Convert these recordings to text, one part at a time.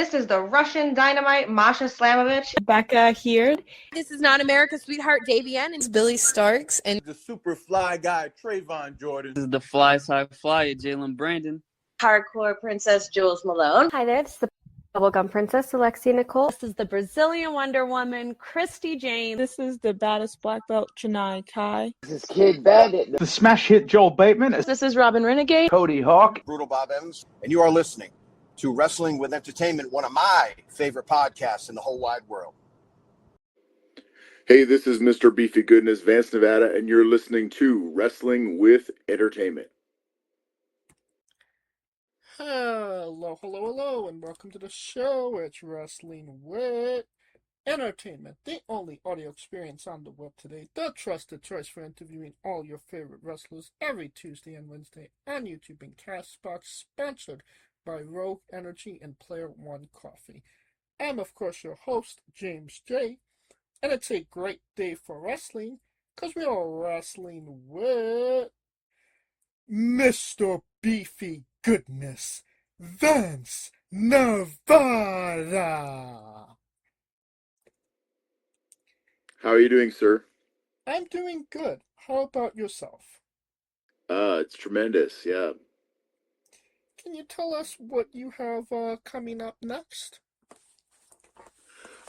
This is the Russian Dynamite, Masha Slamovich. Becca here. This is not America's Sweetheart, Davian. It's Billy Starks. And the super fly guy, Trayvon Jordan. This is the fly side flyer, Jalen Brandon. Hardcore Princess, Jules Malone. Hi there, this is the Bubblegum Princess, Alexia Nicole. This is the Brazilian Wonder Woman, Christy James. This is the baddest black belt, Janai Kai. This is Kid Bandit. The smash hit Joel Bateman. This is Robin Renegade. Cody Hawk. Brutal Bob Evans. And you are listening to Wrestling with Entertainment, one of my favorite podcasts in the whole wide world. Hey, this is Mr. Beefy Goodness, Vance Nevada, and you're listening to Wrestling with Entertainment. Hello, and welcome to the show. It's Wrestling with Entertainment, the only audio experience on the web today, the trusted choice for interviewing all your favorite wrestlers every Tuesday and Wednesday on YouTube and Castbox, sponsored by Rogue Energy and Player One Coffee. I'm, of course, your host, James J., and it's a great day for wrestling, because we are wrestling with Mr. Beefy Goodness, Vance Nevada. How are you doing, sir? I'm doing good. How about yourself? It's tremendous, yeah. Can you tell us what you have coming up next?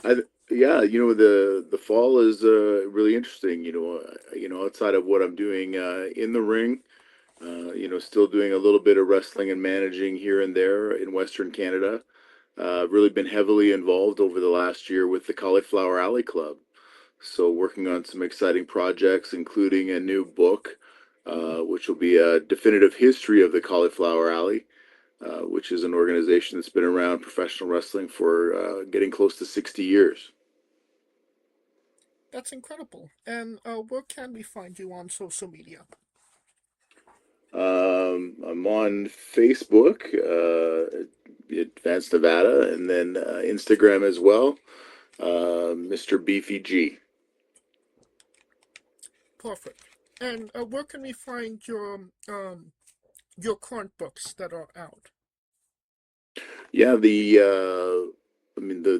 The fall is really interesting. Outside of what I'm doing in the ring, still doing a little bit of wrestling and managing here and there in Western Canada. Really been heavily involved over the last year with the Cauliflower Alley Club. So working on some exciting projects, including a new book, which will be a definitive history of the Cauliflower Alley, which is an organization that's been around professional wrestling for getting close to 60 years. That's incredible. And where can we find you on social media? I'm on Facebook, at Vance Nevada, and then Instagram as well, Mr. Beefy G. Perfect. And where can we find your current books that are out? Yeah, the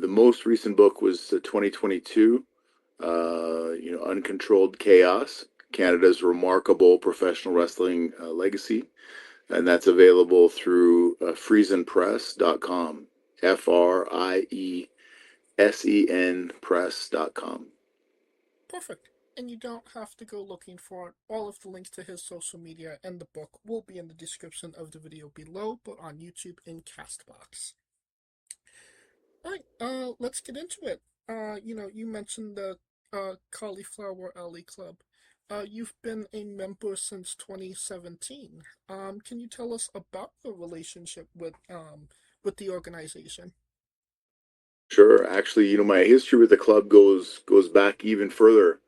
most recent book was 2022, Uncontrolled Chaos, Canada's Remarkable Professional Wrestling Legacy, and that's available through friesenpress.com, FRIESEN press.com. Perfect. And you don't have to go looking for it. All of the links to his social media and the book will be in the description of the video below, but on YouTube and Castbox. Alright, let's get into it. You mentioned the Cauliflower Alley Club. You've been a member since 2017. Can you tell us about the relationship with the organization? Sure. Actually, my history with the club goes back even further.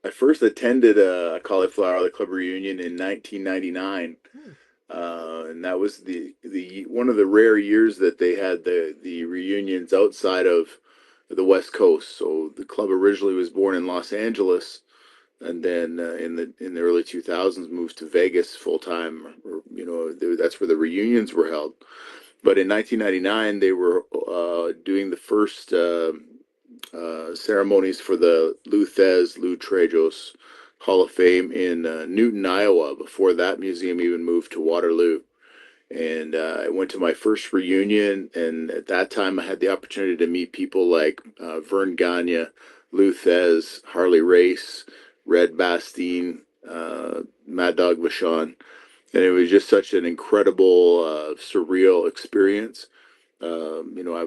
I first attended a Cauliflower Alley Club reunion in 1999. And that was the one of the rare years that they had the reunions outside of the West Coast. So the club originally was born in Los Angeles, and then in the early 2000s moved to Vegas full time. That's where the reunions were held. But in 1999, they were doing the first ceremonies for the Lou Trejos Hall of Fame in Newton, Iowa. Before that museum even moved to Waterloo. And I went to my first reunion, and at that time I had the opportunity to meet people like Vern Gagne, Lou Thez, Harley Race, Red Bastien, Mad Dog Vachon. And it was just such an incredible, surreal experience. I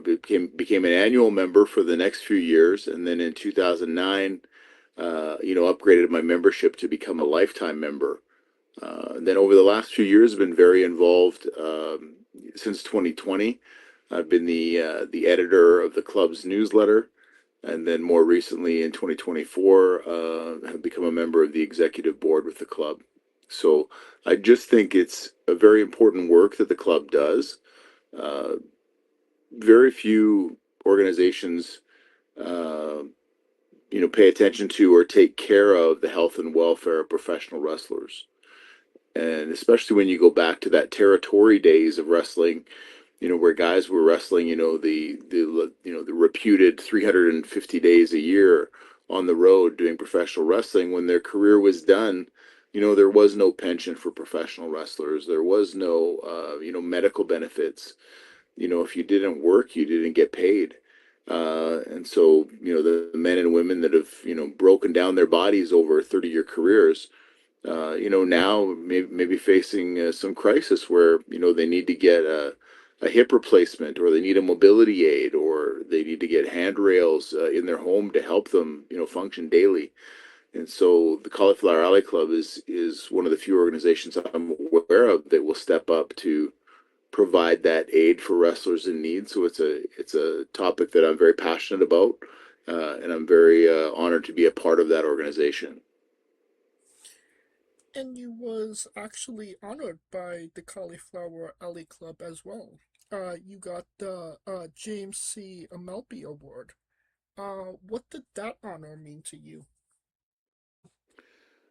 became an annual member for the next few years, and then in 2009, upgraded my membership to become a lifetime member. Then over the last few years, I've been very involved. Since 2020, I've been the editor of the club's newsletter, and then more recently in 2024, have become a member of the executive board with the club. So I just think it's a very important work that the club does. Very few organizations, pay attention to or take care of the health and welfare of professional wrestlers. And especially when you go back to that territory days of wrestling, where guys were wrestling, the reputed 350 days a year on the road doing professional wrestling. When their career was done, there was no pension for professional wrestlers. There was no, medical benefits. If you didn't work, you didn't get paid. And so, the men and women that have, broken down their bodies over 30-year careers, now maybe facing some crisis where, they need to get a hip replacement, or they need a mobility aid, or they need to get handrails in their home to help them, function daily. And so the Cauliflower Alley Club is one of the few organizations I'm aware of that will step up to provide that aid for wrestlers in need. So it's a topic that I'm very passionate about, and I'm very honored to be a part of that organization. And you was actually honored by the Cauliflower Alley Club as well. You got the James C. Amelby Award. What did that honor mean to you?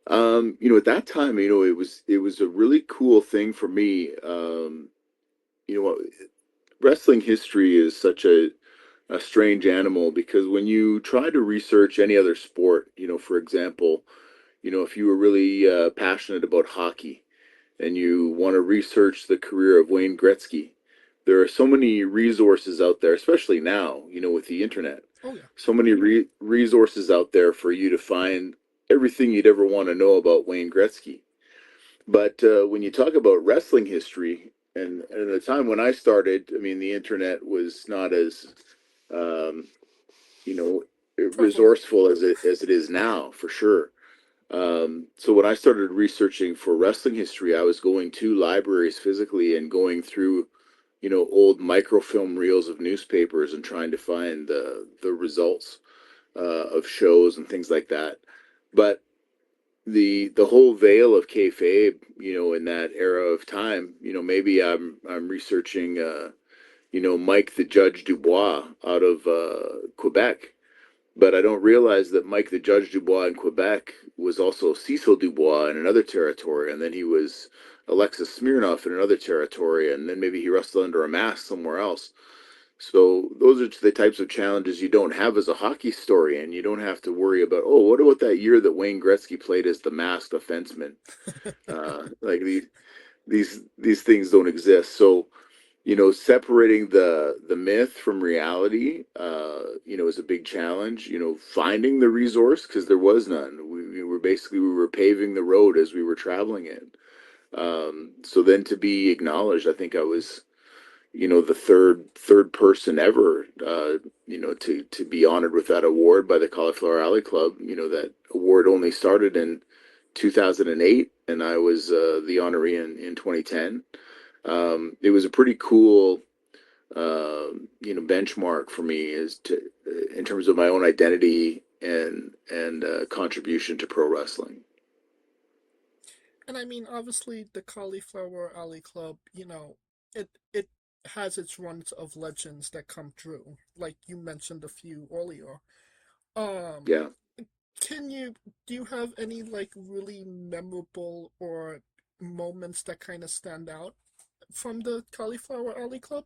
At that time, it was a really cool thing for me. Wrestling history is such a strange animal, because when you try to research any other sport, for example, if you were really passionate about hockey and you want to research the career of Wayne Gretzky, there are so many resources out there, especially now, with the internet. Oh, yeah. So many resources out there for you to find everything you'd ever want to know about Wayne Gretzky. But when you talk about wrestling history, and at the time when I started, I mean, the internet was not as, um, resourceful as it is now, for sure. So when I started researching for wrestling history, I was going to libraries physically and going through, old microfilm reels of newspapers and trying to find the results of shows and things like that. But the whole veil of kayfabe, in that era of time, maybe I'm researching, Mike the Judge Dubois out of Quebec, but I don't realize that Mike the Judge Dubois in Quebec was also Cecil Dubois in another territory, and then he was Alexis Smirnoff in another territory, and then maybe he wrestled under a mask somewhere else. So those are the types of challenges you don't have as a hockey historian. You don't have to worry about, oh, what about that year that Wayne Gretzky played as the masked offenseman? Like these things don't exist. So, separating the myth from reality, is a big challenge. Finding the resource, because there was none. We were paving the road as we were traveling it. So then to be acknowledged, I think I was, the third person ever, to be honored with that award by the Cauliflower Alley Club. That award only started in 2008, and I was the honoree in 2010. It was a pretty cool, benchmark for me in terms of my own identity and contribution to pro wrestling. And I mean, obviously, the Cauliflower Alley Club, it has its runs of legends that come true. Like you mentioned a few earlier. Yeah. Do you have any like really memorable or moments that kind of stand out from the Cauliflower Alley Club?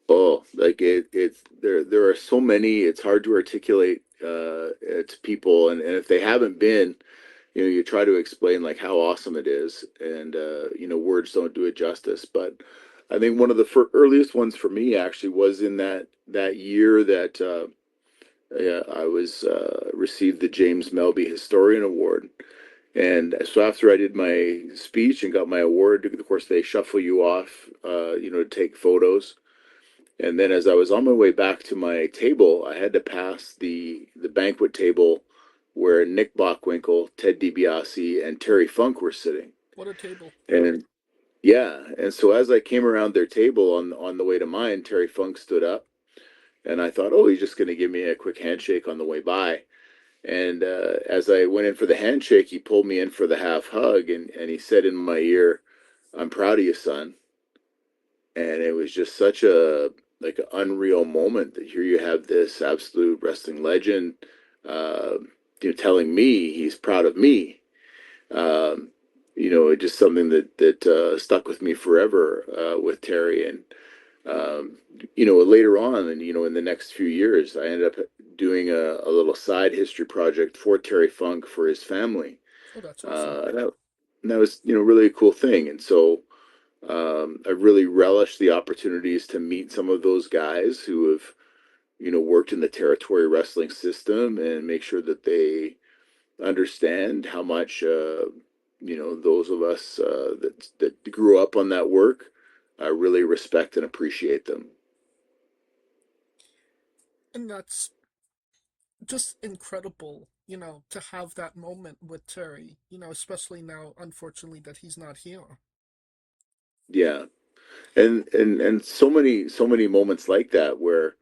Oh, like there are so many. It's hard to articulate to people, and if they haven't been, you try to explain like how awesome it is, and words don't do it justice. But I think one of the earliest ones for me actually was in that year that I was received the James Melby Historian Award. And so after I did my speech and got my award, of course they shuffle you off, to take photos. And then as I was on my way back to my table, I had to pass the banquet table where Nick Bockwinkel, Ted DiBiase, and Terry Funk were sitting. What a table. And yeah, and so as I came around their table on the way to mine, Terry Funk stood up, and I thought, oh, he's just going to give me a quick handshake on the way by. And as I went in for the handshake, he pulled me in for the half hug, and he said in my ear, "I'm proud of you, son." And it was just such an unreal moment that here you have this absolute wrestling legend, telling me he's proud of me. it's just something that stuck with me forever with Terry. And later on, and in the next few years, I ended up doing a little side history project for Terry Funk for his family. Oh, that's awesome. That was really a cool thing. And so I really relished the opportunities to meet some of those guys who have worked in the territory wrestling system and make sure that they understand how much those of us that grew up on that work really respect and appreciate them. And that's just incredible, to have that moment with Terry, especially now, unfortunately, that he's not here. Yeah, and so many moments like that where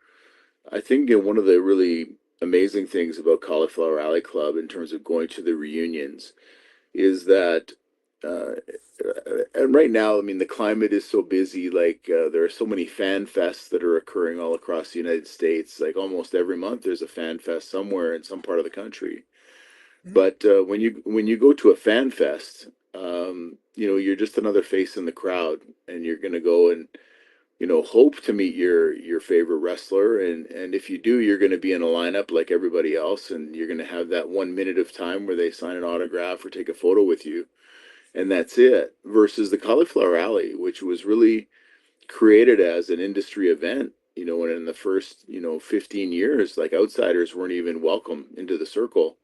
I think one of the really amazing things about Cauliflower Alley Club in terms of going to the reunions is that uh, and right now, I mean, the climate is so busy. Like there are so many fan fests that are occurring all across the United States. Like almost every month, there's a fan fest somewhere in some part of the country. Mhm. But when you go to a fan fest, you're just another face in the crowd, and you're gonna go and hope to meet your favorite wrestler, and if you do, you're gonna be in a lineup like everybody else, and you're gonna have that 1 minute of time where they sign an autograph or take a photo with you, and that's it. Versus the Cauliflower Alley, which was really created as an industry event, and in the first 15 years, like outsiders weren't even welcome into the circle.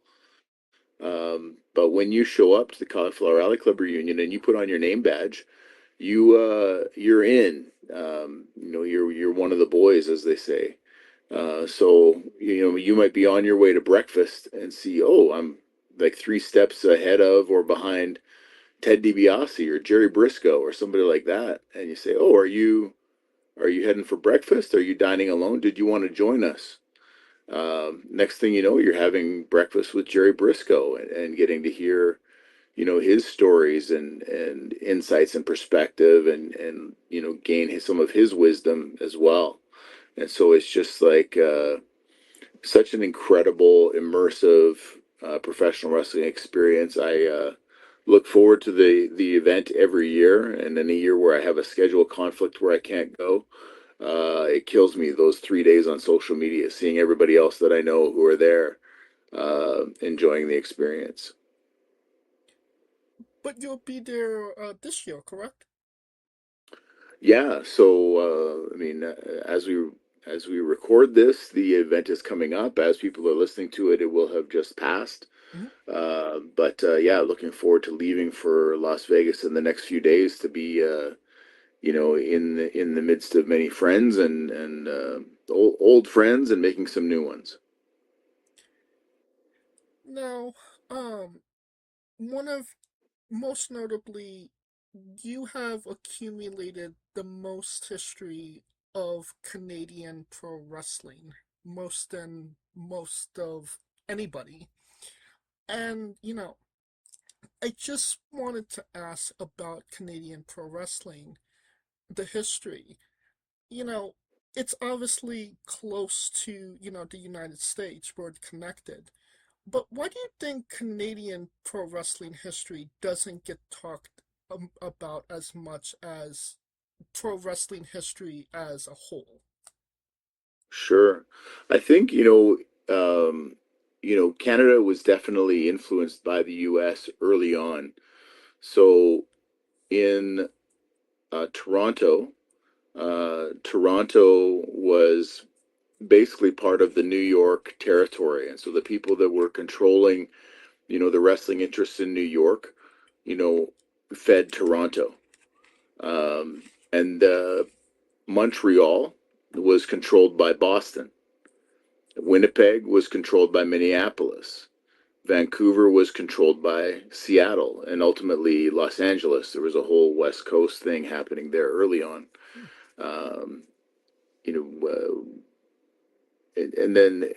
But when you show up to the Cauliflower Alley Club reunion and you put on your name badge, you're in. You're one of the boys, as they say. So you might be on your way to breakfast and see, oh, I'm like 3 steps ahead of or behind Ted DiBiase or Jerry Briscoe or somebody like that, and you say, oh, are you heading for breakfast? Are you dining alone? Did you want to join us? Next thing you know, you're having breakfast with Jerry Briscoe and getting to hear his stories and insights and perspective and gain some of his wisdom as well. And so it's just like such an incredible immersive professional wrestling experience. I look forward to the event every year, and in a year where I have a schedule conflict where I can't go, it kills me those 3 days on social media seeing everybody else that I know who are there enjoying the experience. But you'll be there this year, correct? Yeah, so I mean, as we record this, the event is coming up. As people are listening to it, it will have just passed. Mhm. But yeah, looking forward to leaving for Las Vegas in the next few days to be, in the midst of many friends and old friends and making some new ones. Now, one of most notably, you have accumulated the most history of Canadian pro wrestling, most than most of anybody. And, I just wanted to ask about Canadian pro wrestling, the history. You know, it's obviously close to, the United States, we're connected. But why do you think Canadian pro wrestling history doesn't get talked about as much as pro wrestling history as a whole? Sure. I think, Canada was definitely influenced by the US early on. So in Toronto was basically part of the New York territory. And so the people that were controlling, the wrestling interests in New York, you know, fed Toronto. And Montreal was controlled by Boston. Winnipeg was controlled by Minneapolis. Vancouver was controlled by Seattle, and ultimately Los Angeles. There was a whole West Coast thing happening there early on. Um, you know, and then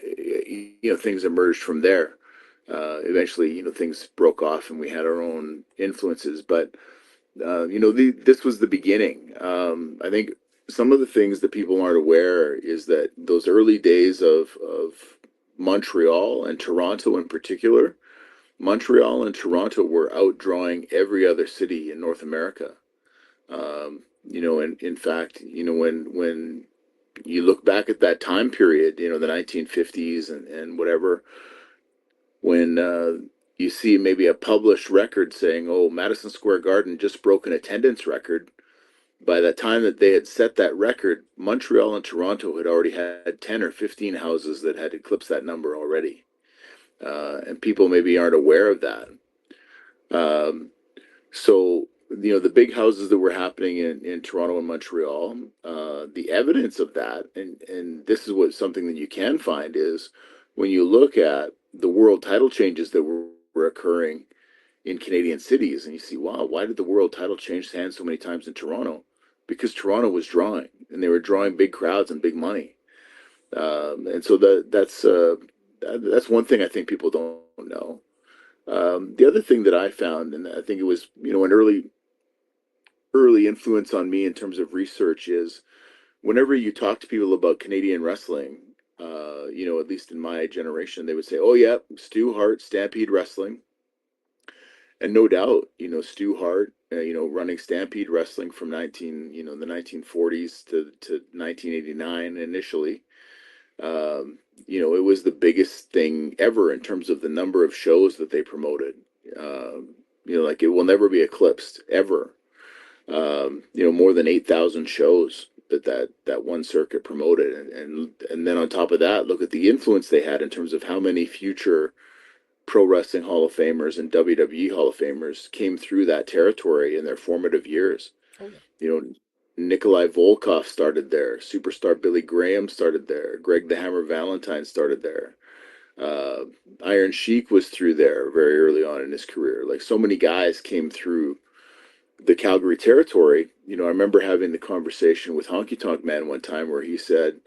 things emerged from there. Eventually, things broke off, and we had our own influences. But this was the beginning. I think some of the things that people aren't aware is that those early days of Montreal and Toronto in particular Montreal and Toronto were outdrawing every other city in North America. In fact, when you look back at that time period, the 1950s and whatever, when you see maybe a published record saying, oh, Madison Square Garden just broke an attendance record. By the time that they had set that record, Montreal and Toronto had already had 10 or 15 houses that had eclipsed that number already. And people maybe aren't aware of that. So, the big houses that were happening in Toronto and Montreal, the evidence of that, and this is something that you can find, is when you look at the world title changes that were occurring in Canadian cities, and you see, wow, why did the world title change hands so many times in Toronto? Because Toronto was drawing, and they were drawing big crowds and big money. And so that's one thing I think people don't know. The other thing that I found, and I think it was, an early influence on me in terms of research, is whenever you talk to people about Canadian wrestling, at least in my generation, they would say, oh yeah, Stu Hart, Stampede Wrestling. And no doubt, Stu Hart, running Stampede Wrestling from the 1940s to 1989 initially. It was the biggest thing ever in terms of the number of shows that they promoted. Like it will never be eclipsed ever. More than 8,000 shows that one circuit promoted, and then on top of that, look at the influence they had in terms of how many future Pro Wrestling Hall of Famers and WWE Hall of Famers came through that territory in their formative years. Oh, yeah. Nikolai Volkov started there. Superstar Billy Graham started there. Greg the Hammer Valentine started there. Iron Sheik was through there very early on in his career. Like, so many guys came through the Calgary territory. I remember having the conversation with Honky Tonk Man one time where he said,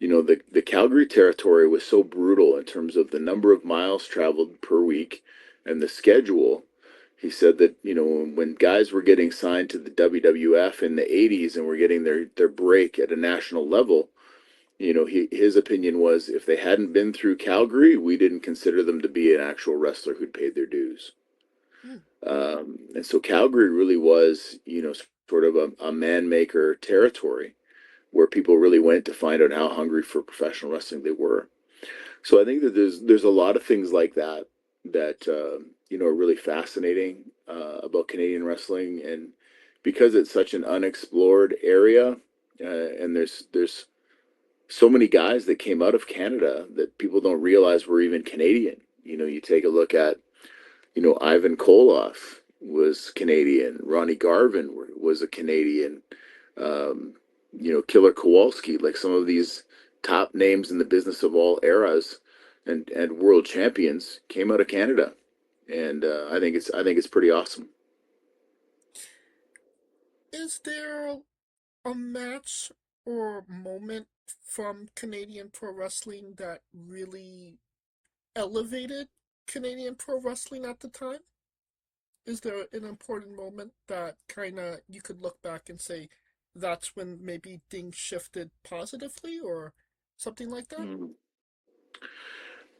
the Calgary territory was so brutal in terms of the number of miles traveled per week and the schedule. He said that, when guys were getting signed to the WWF in the 80s and were getting their break at a national level, his opinion was if they hadn't been through Calgary, we didn't consider them to be an actual wrestler who'd paid their dues. And so Calgary really was, sort of a man-maker territory where people really went to find out how hungry for professional wrestling they were. So I think that there's a lot of things like that are really fascinating about Canadian wrestling, and because it's such an unexplored area, and there's so many guys that came out of Canada that people don't realize were even Canadian. You take a look at, Ivan Koloff was Canadian, Ronnie Garvin was a Canadian, Killer Kowalski, like some of these top names in the business of all eras and world champions came out of Canada. And I think it's pretty awesome. Is there a match or moment from Canadian pro wrestling that really elevated Canadian pro wrestling at the time? Is there an important moment that kind of you could look back and say that's when maybe things shifted positively or something like that?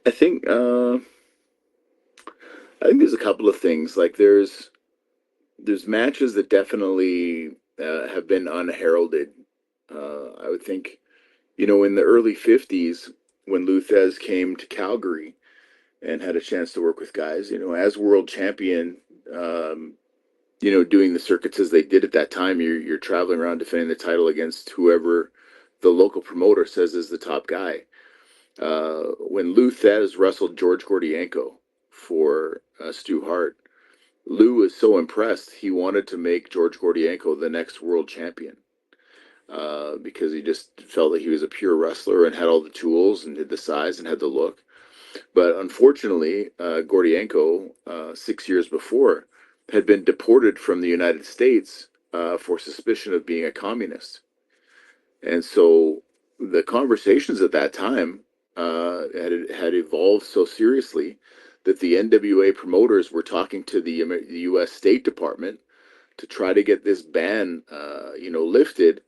I think there's a couple of things. Like there's matches that definitely have been unheralded. I would think, in the early 50s when Lou Thesz came to Calgary and had a chance to work with guys, as world champion, doing the circuits as they did at that time, you're traveling around defending the title against whoever the local promoter says is the top guy. When Lou Thesz wrestled George Gordienko for Stu Hart, Lou was so impressed he wanted to make George Gordienko the next world champion, because he just felt that he was a pure wrestler and had all the tools and had the size and had the look. But unfortunately, Gordienko, 6 years before, had been deported from the United States for suspicion of being a communist. And so the conversations at that time had evolved so seriously that the NWA promoters were talking to the U.S. State Department to try to get this ban, lifted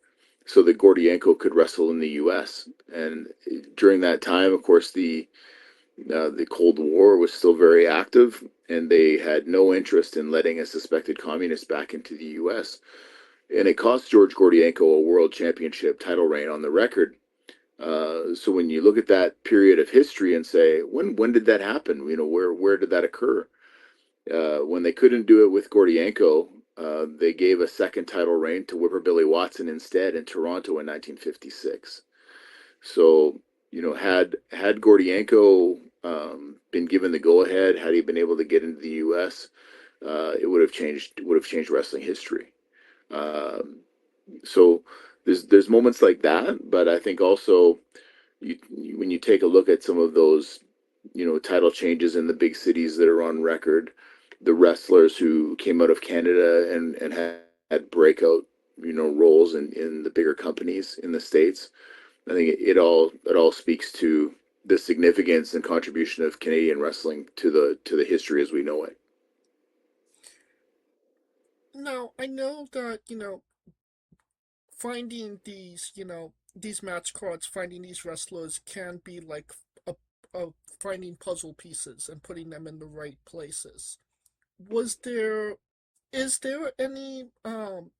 so that Gordienko could wrestle in the U.S. And during that time, of course, the The Cold War was still very active, and they had no interest in letting a suspected communist back into the U.S. And it cost George Gordienko a world championship title reign on the record. So when you look at that period of history and say, when did that happen? You know, where did that occur? When they couldn't do it with Gordienko, they gave a second title reign to Whipper Billy Watson instead in Toronto in 1956. So, you know, had Gordienko been given the go ahead, had he been able to get into the U.S., it would have changed wrestling history. So there's moments like that, but I think also when you take a look at some of those, you know, title changes in the big cities that are on record, the wrestlers who came out of Canada and had breakout, you know, roles in the bigger companies in the States, I think it all speaks to the significance and contribution of Canadian wrestling to the history as we know it. Now, I know that, finding these match cards, finding these wrestlers can be like a finding puzzle pieces and putting them in the right places. Is there any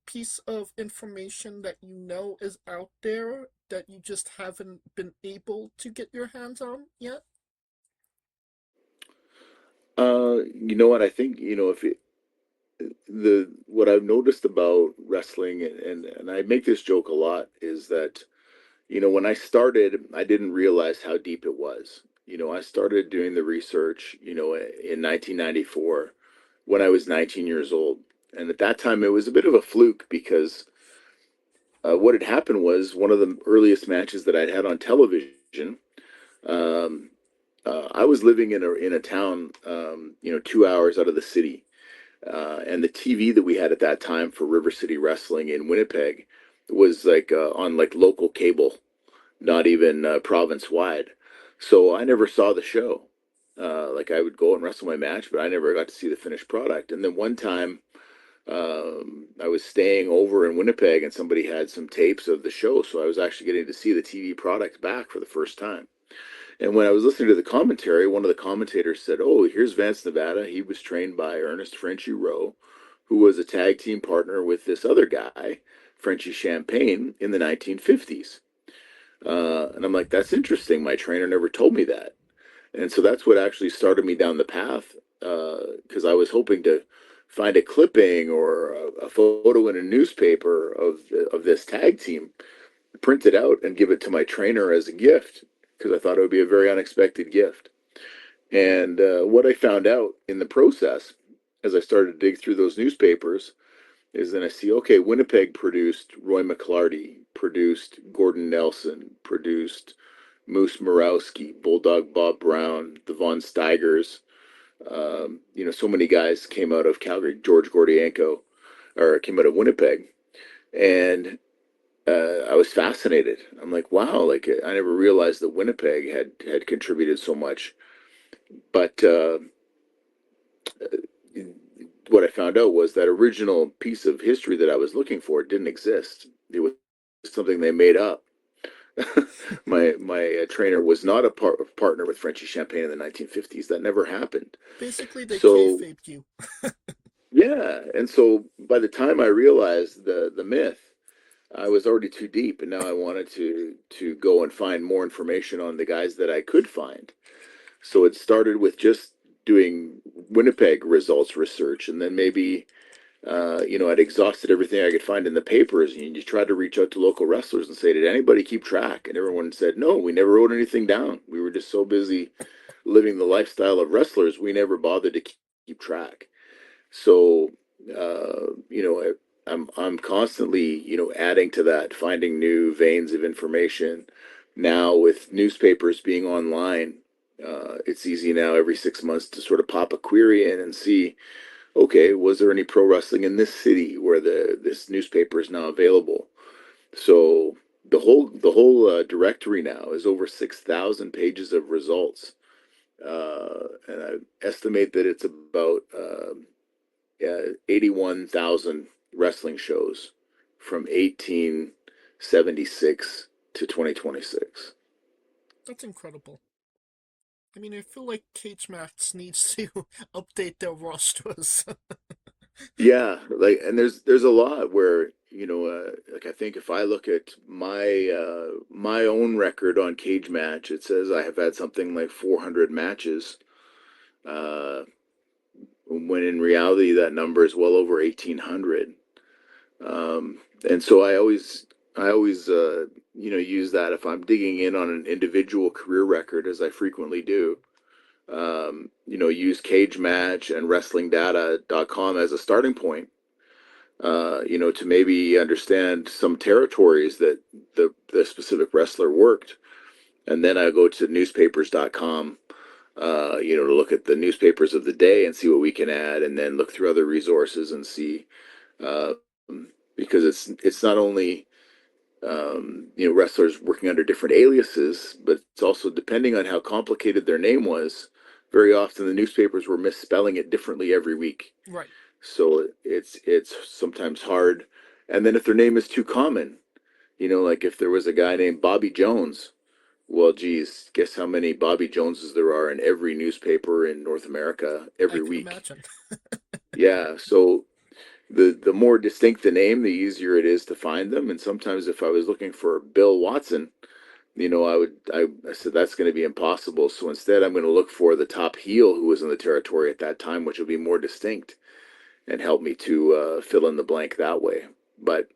piece of information that you know is out there that you just haven't been able to get your hands on yet? You know what I think, you know, if it, the what I've noticed about wrestling, and I make this joke a lot, is that, you know, when I started, I didn't realize how deep it was. You know, I started doing the research, you know, in 1994 when I was 19 years old. And at that time, it was a bit of a fluke because what had happened was one of the earliest matches that I'd had on television. Um, I was living in a town, you know, 2 hours out of the city. And the TV that we had at that time for River City Wrestling in Winnipeg was like on like local cable, not even province wide. So I never saw the show. Like I would go and wrestle my match, but I never got to see the finished product. And then one time, I was staying over in Winnipeg, and somebody had some tapes of the show, so I was actually getting to see the TV product back for the first time. And when I was listening to the commentary, one of the commentators said, "Oh, here's Vance Nevada. He was trained by Ernest Frenchie Rowe, who was a tag team partner with this other guy, Frenchie Champagne, in the 1950s." And I'm like, "That's interesting. My trainer never told me that." And so that's what actually started me down the path, because I was hoping to find a clipping or a photo in a newspaper of this tag team, print it out, and give it to my trainer as a gift, because I thought it would be a very unexpected gift. And what I found out in the process, as I started to dig through those newspapers, is then I see, okay, Winnipeg produced Roy McClarty, produced Gordon Nelson, produced Moose Morowski, Bulldog Bob Brown, the Von Steigers. You know, so many guys came out of Calgary. George Gordienko, or came out of Winnipeg, and I was fascinated. I'm like, wow, like I never realized that Winnipeg had contributed so much. But what I found out was that original piece of history that I was looking for didn't exist. It was something they made up. my trainer was not a partner with Frenchie Champagne in the 1950s. That never happened. Basically, they So kayfabed you. yeah, and so by the time I realized the myth, I was already too deep, and now I wanted to go and find more information on the guys that I could find. So it started with just doing Winnipeg results research, and then maybe you know, I'd exhausted everything I could find in the papers, and you tried to reach out to local wrestlers and say, "Did anybody keep track?" And everyone said, "No, we never wrote anything down. We were just so busy living the lifestyle of wrestlers, we never bothered to keep track." So, you know, I'm constantly, you know, adding to that, finding new veins of information. Now with newspapers being online, it's easy now every 6 months to sort of pop a query in and see, okay, was there any pro wrestling in this city where this newspaper is now available? So the whole directory now is over 6,000 pages of results, and I estimate that it's about 81,000 wrestling shows from 1876 to 2026. That's incredible. I mean, I feel like Cage Match needs to update their rosters. Yeah, like, and there's a lot where, like, I think if I look at my own record on Cage Match, it says I have had something like 400 matches, uh, when in reality that number is well over 1,800. And so I always use that if I'm digging in on an individual career record, as I frequently do. Use Cage Match and WrestlingData.com as a starting point. To maybe understand some territories that the specific wrestler worked. And then I go to newspapers.com, to look at the newspapers of the day and see what we can add, and then look through other resources and see, uh, because it's not only, wrestlers working under different aliases, but it's also depending on how complicated their name was. Very often the newspapers were misspelling it differently every week. Right. So it's sometimes hard. And then if their name is too common, like if there was a guy named Bobby Jones, well, geez, guess how many Bobby Joneses there are in every newspaper in North America every week. Imagine. Yeah, so the more distinct the name, the easier it is to find them. And sometimes if I was looking for Bill Watson, I said that's going to be impossible. So instead, I'm going to look for the top heel who was in the territory at that time, which will be more distinct and help me to fill in the blank that way. But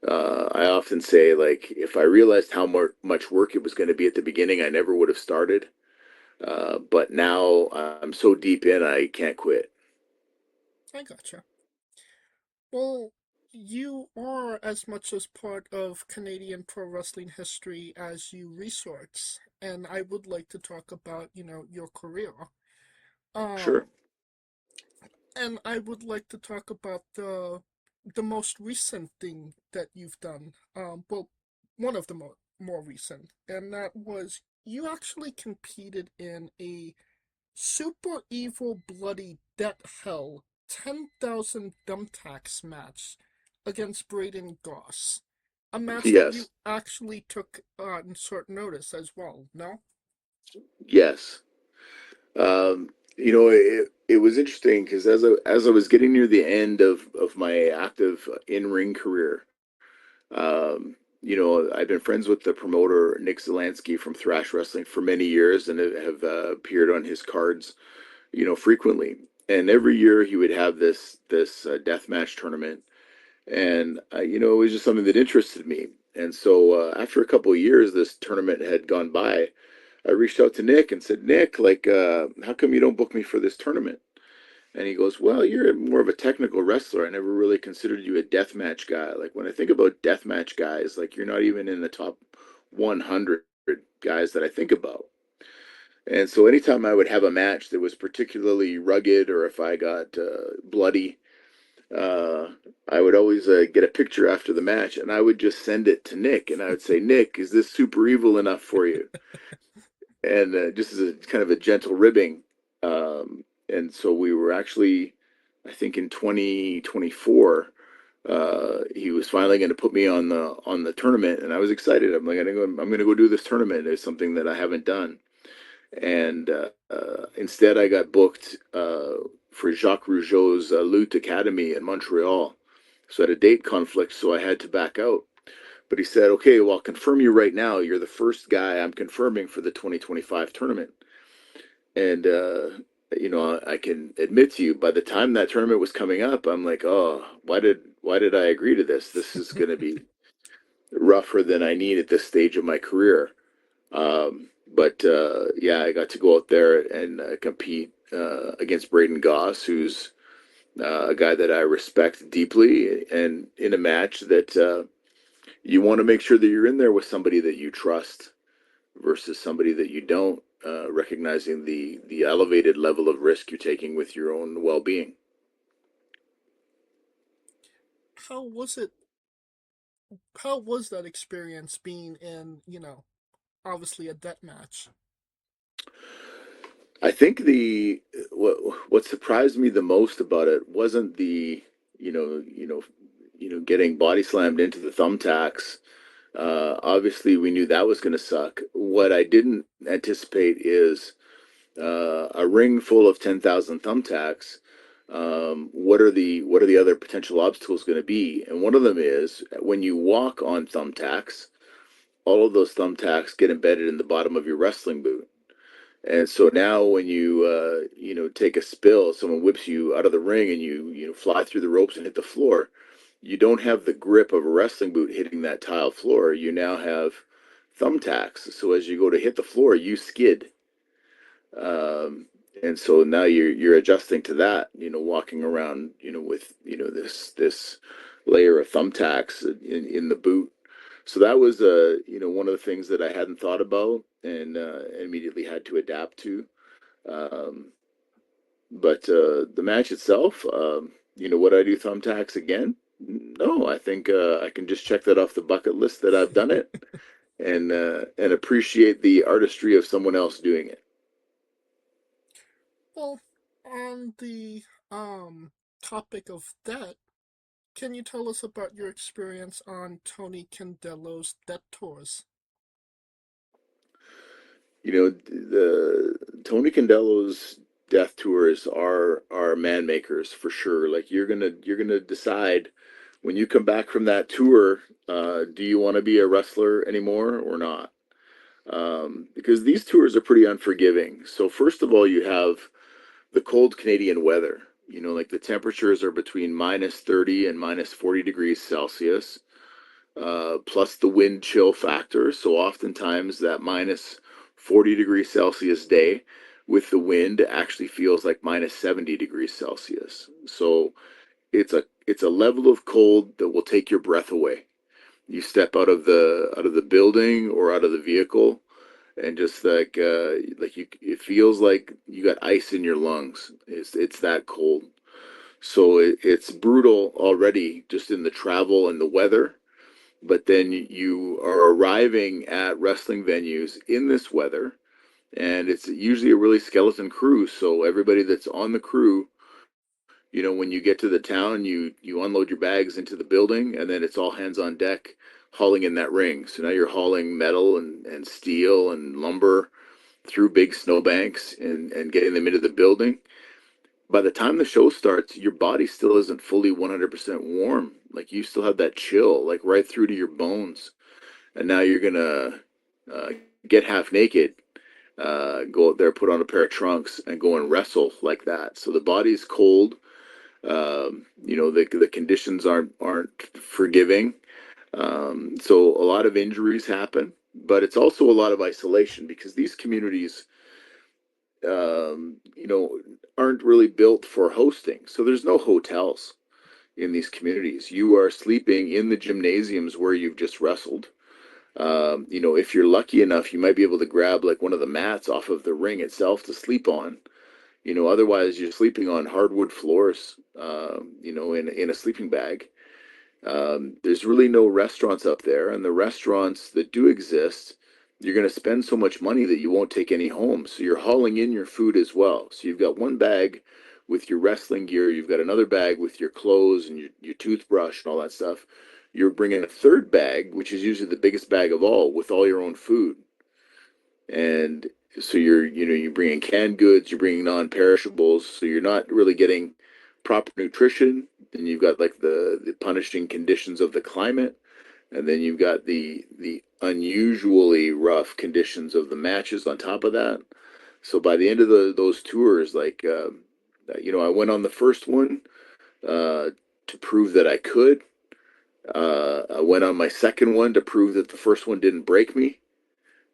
I often say, like, if I realized how much work it was going to be at the beginning, I never would have started. But now I'm so deep in, I can't quit. I gotcha. Well, you are as much as part of Canadian pro wrestling history as you research, and I would like to talk about, your career. Sure. And I would like to talk about the most recent thing that you've done. Well, one of the more recent, and that was you actually competed in a super evil bloody death hell 10,000 thumbtacks match against Braden Goss. A match that you Yes. actually took on short notice as well, no? Yes. It was interesting because as I was getting near the end of my active in-ring career, I've been friends with the promoter Nick Zelansky from Thrash Wrestling for many years and have appeared on his cards, frequently. And every year he would have this death match tournament, and it was just something that interested me. And so after a couple of years, this tournament had gone by. I reached out to Nick and said, Nick, like, how come you don't book me for this tournament? And he goes, well, you're more of a technical wrestler. I never really considered you a deathmatch guy. Like, when I think about deathmatch guys, like, you're not even in the top 100 guys that I think about. And so anytime I would have a match that was particularly rugged, or if I got bloody, uh, I would always get a picture after the match, and I would just send it to Nick. And I would say, Nick, is this super evil enough for you? And just as a kind of a gentle ribbing. And so we were actually, I think in 2024, he was finally going to put me on the tournament, and I was excited. I'm like, I'm going to go do this tournament. It's something that I haven't done. And instead, I got booked for Jacques Rougeau's Lutte Academy in Montreal. So I had a date conflict, so I had to back out. But he said, okay, well, I'll confirm you right now. You're the first guy I'm confirming for the 2025 tournament. And, I can admit to you, by the time that tournament was coming up, I'm like, oh, why did I agree to this? This is going to be rougher than I need at this stage of my career. But yeah, I got to go out there and compete against Braden Goss, who's a guy that I respect deeply, and in a match that you want to make sure that you're in there with somebody that you trust versus somebody that you don't, recognizing the elevated level of risk you're taking with your own well-being. How was it? How was that experience being in, obviously a death match? I think what surprised me the most about it wasn't the getting body slammed into the thumbtacks. Obviously, we knew that was going to suck. What I didn't anticipate is a ring full of 10,000 thumbtacks. What are the other potential obstacles going to be? And one of them is when you walk on thumbtacks, all of those thumbtacks get embedded in the bottom of your wrestling boot. And so now when you take a spill, someone whips you out of the ring and you fly through the ropes and hit the floor, you don't have the grip of a wrestling boot hitting that tile floor. You now have thumbtacks. So as you go to hit the floor, you skid. And so now you're adjusting to that, walking around, with, this layer of thumbtacks in the boot. So that was, one of the things that I hadn't thought about and immediately had to adapt to. But the match itself, would I do thumbtacks again? No, I think I can just check that off the bucket list that I've done it and appreciate the artistry of someone else doing it. Well, on the topic of that, can you tell us about your experience on Tony Candelo's Death Tours? The Tony Candelo's death tours are man makers for sure. Like you're gonna decide when you come back from that tour, do you want to be a wrestler anymore or not? Because these tours are pretty unforgiving. So first of all, you have the cold Canadian weather. Like the temperatures are between minus 30 and minus 40 degrees Celsius, plus the wind chill factor. So oftentimes that minus 40 degrees Celsius day with the wind actually feels like minus 70 degrees Celsius. So it's a level of cold that will take your breath away. You step out of the building or out of the vehicle, and just it feels like you got ice in your lungs. It's that cold. So it's brutal already just in the travel and the weather. But then you are arriving at wrestling venues in this weather, and it's usually a really skeleton crew. So everybody that's on the crew, when you get to the town, you unload your bags into the building, and then it's all hands on deck hauling in that ring. So now you're hauling metal and steel and lumber through big snowbanks and getting them into the building. By the time the show starts, your body still isn't fully 100% warm. Like you still have that chill, like right through to your bones. And now you're gonna get half naked, go out there, put on a pair of trunks, and go and wrestle like that. So the body's cold. The conditions aren't forgiving. So a lot of injuries happen, but it's also a lot of isolation because these communities, aren't really built for hosting. So there's no hotels in these communities. You are sleeping in the gymnasiums where you've just wrestled. If you're lucky enough, you might be able to grab like one of the mats off of the ring itself to sleep on. Otherwise you're sleeping on hardwood floors, in a sleeping bag. There's really no restaurants up there, and the restaurants that do exist, you're going to spend so much money that you won't take any home. So you're hauling in your food as well. So you've got one bag with your wrestling gear, you've got another bag with your clothes and your toothbrush and all that stuff. You're bringing a third bag, which is usually the biggest bag of all, with all your own food. And so you're bringing canned goods, you're bringing non-perishables, so you're not really getting proper nutrition. And you've got like the punishing conditions of the climate, and then you've got the unusually rough conditions of the matches on top of that. So by the end of those tours, I went on the first one to prove that I could. I went on my second one to prove that the first one didn't break me.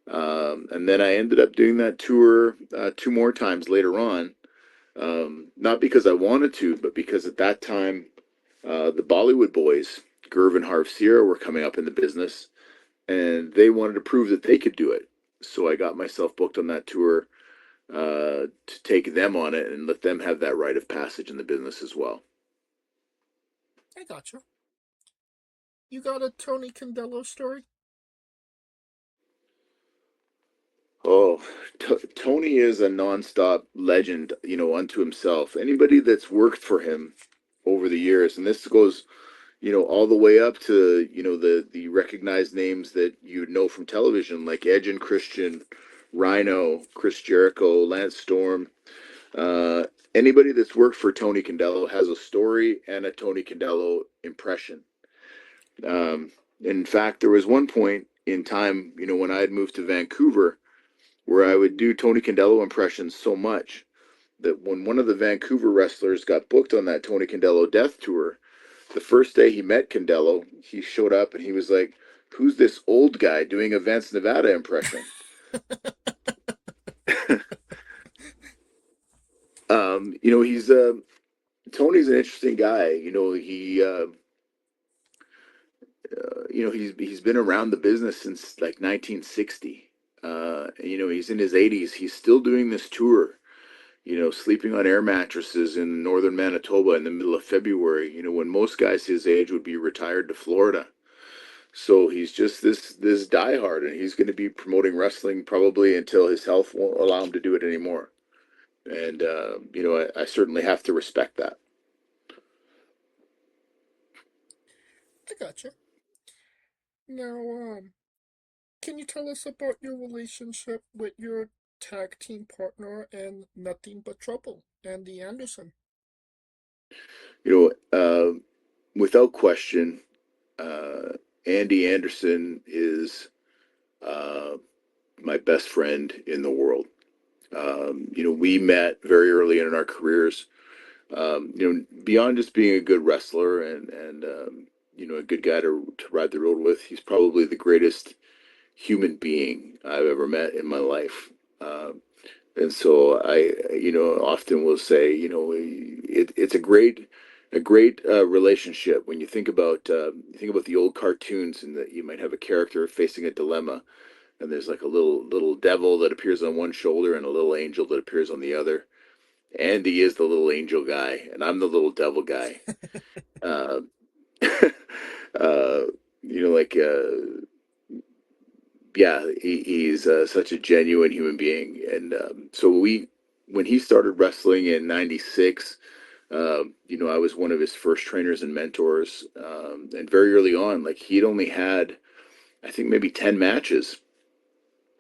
And then I ended up doing that tour 2 more times later on. Not because I wanted to, but because at that time, the Bollywood boys, Gerv and Harv Sierra, were coming up in the business, and they wanted to prove that they could do it. So I got myself booked on that tour to take them on it and let them have that rite of passage in the business as well. I gotcha. You got a Tony Candelo story? Oh, Tony is a nonstop legend, unto himself. Anybody that's worked for him over the years, and this goes, all the way up to, the recognized names that you know from television, like Edge and Christian, Rhino, Chris Jericho, Lance Storm. Anybody that's worked for Tony Condello has a story and a Tony Condello impression. In fact, there was one point in time, when I had moved to Vancouver, where I would do Tony Condello impressions so much that when one of the Vancouver wrestlers got booked on that Tony Condello death tour, the first day he met Condello, he showed up and he was like, "Who's this old guy doing a Vance Nevada impression?" He's Tony's an interesting guy. He's been around the business since like 1960. He's in his 80s. He's still doing this tour. Sleeping on air mattresses in northern Manitoba in the middle of February. When most guys his age would be retired to Florida. So he's just this diehard, and he's going to be promoting wrestling probably until his health won't allow him to do it anymore. And I certainly have to respect that. I gotcha. Now, can you tell us about your relationship with your tag team partner and Nothing But Trouble, Andy Anderson? Without question, Andy Anderson is my best friend in the world. We met very early in our careers. Beyond just being a good wrestler and a good guy to ride the road with, he's probably the greatest human being I've ever met in my life. And so I, often will say, it's a great relationship when you think about the old cartoons, and that you might have a character facing a dilemma, and there's like a little devil that appears on one shoulder and a little angel that appears on the other. Andy is the little angel guy, and I'm the little devil guy. He's such a genuine human being. And so when he started wrestling in '96, I was one of his first trainers and mentors. And very early on, like, he'd only had, I think, maybe 10 matches.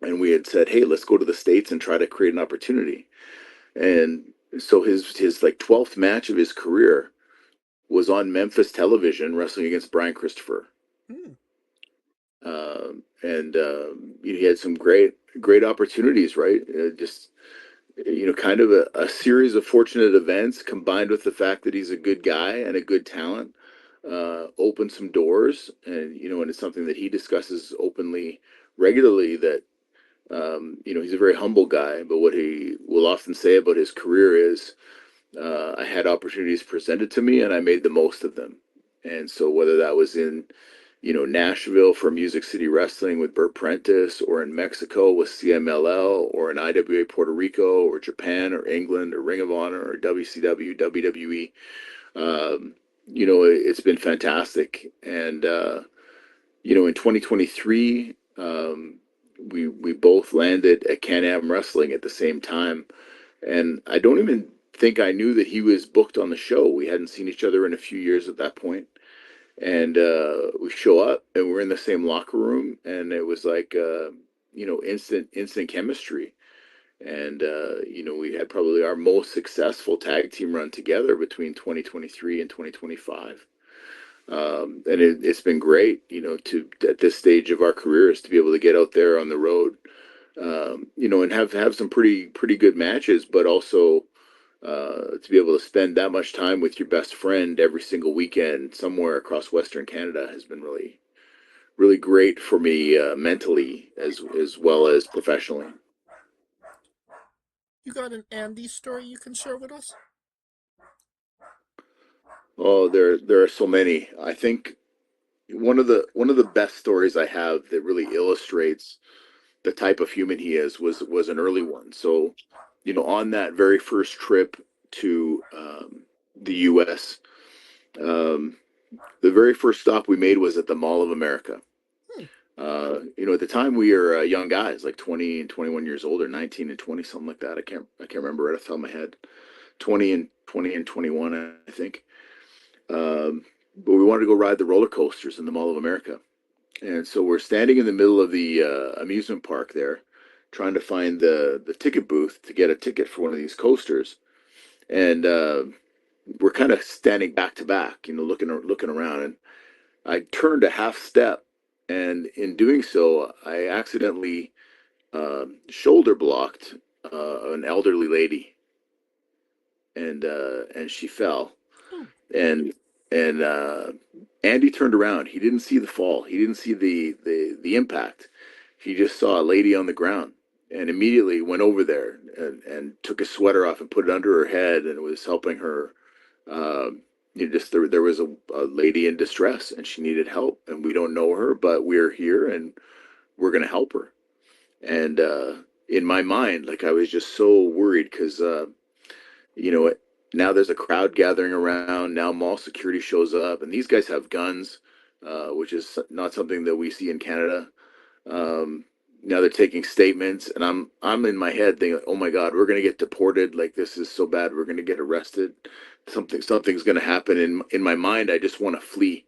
And we had said, "Hey, let's go to the States and try to create an opportunity." And so his like 12th match of his career was on Memphis television, wrestling against Brian Christopher. He had some great opportunities, right? Kind of a series of fortunate events combined with the fact that he's a good guy and a good talent, opened some doors. And it's something that he discusses openly, regularly, that he's a very humble guy, but what he will often say about his career is, I had opportunities presented to me and I made the most of them. And so whether that was in, Nashville for Music City Wrestling with Burt Prentice, or in Mexico with CMLL, or in IWA Puerto Rico, or Japan, or England, or Ring of Honor, or WCW, WWE, it's been fantastic. And, in 2023, we both landed at Can-Am Wrestling at the same time. And I don't even think I knew that he was booked on the show. We hadn't seen each other in a few years at that point. And we show up and we're in the same locker room, and it was like, instant chemistry. And, we had probably our most successful tag team run together between 2023 and 2025. And it's been great, at this stage of our careers, to be able to get out there on the road, and have some pretty good matches, but also to be able to spend that much time with your best friend every single weekend somewhere across Western Canada has been really, really great for me, mentally as well as professionally. You got an Andy story you can share with us? Oh, there are so many. I think one of the best stories I have that really illustrates the type of human he is was an early one. So, on that very first trip to the U.S., the very first stop we made was at the Mall of America. At the time we were young guys, like 20 and 21 years old, or 19 and 20, something like that. I can't remember right off the top of my head. 20 and 21, I think. But we wanted to go ride the roller coasters in the Mall of America. And so we're standing in the middle of the amusement park there, trying to find the ticket booth to get a ticket for one of these coasters, and we're kind of standing back to back, looking around, and I turned a half step, and in doing so, I accidentally shoulder blocked an elderly lady, and she fell, and Andy turned around. He didn't see the fall. He didn't see the impact. He just saw a lady on the ground, and immediately went over there and took his sweater off and put it under her head, and was helping her. There was a lady in distress, and she needed help, and we don't know her, but we're here and we're going to help her. And in my mind, like, I was just so worried because now there's a crowd gathering around. Now mall security shows up, and these guys have guns, which is not something that we see in Canada. Now they're taking statements, and I'm in my head thinking, oh my God, we're gonna get deported. Like, this is so bad. We're gonna get arrested. Something's gonna happen. In my mind, I just want to flee.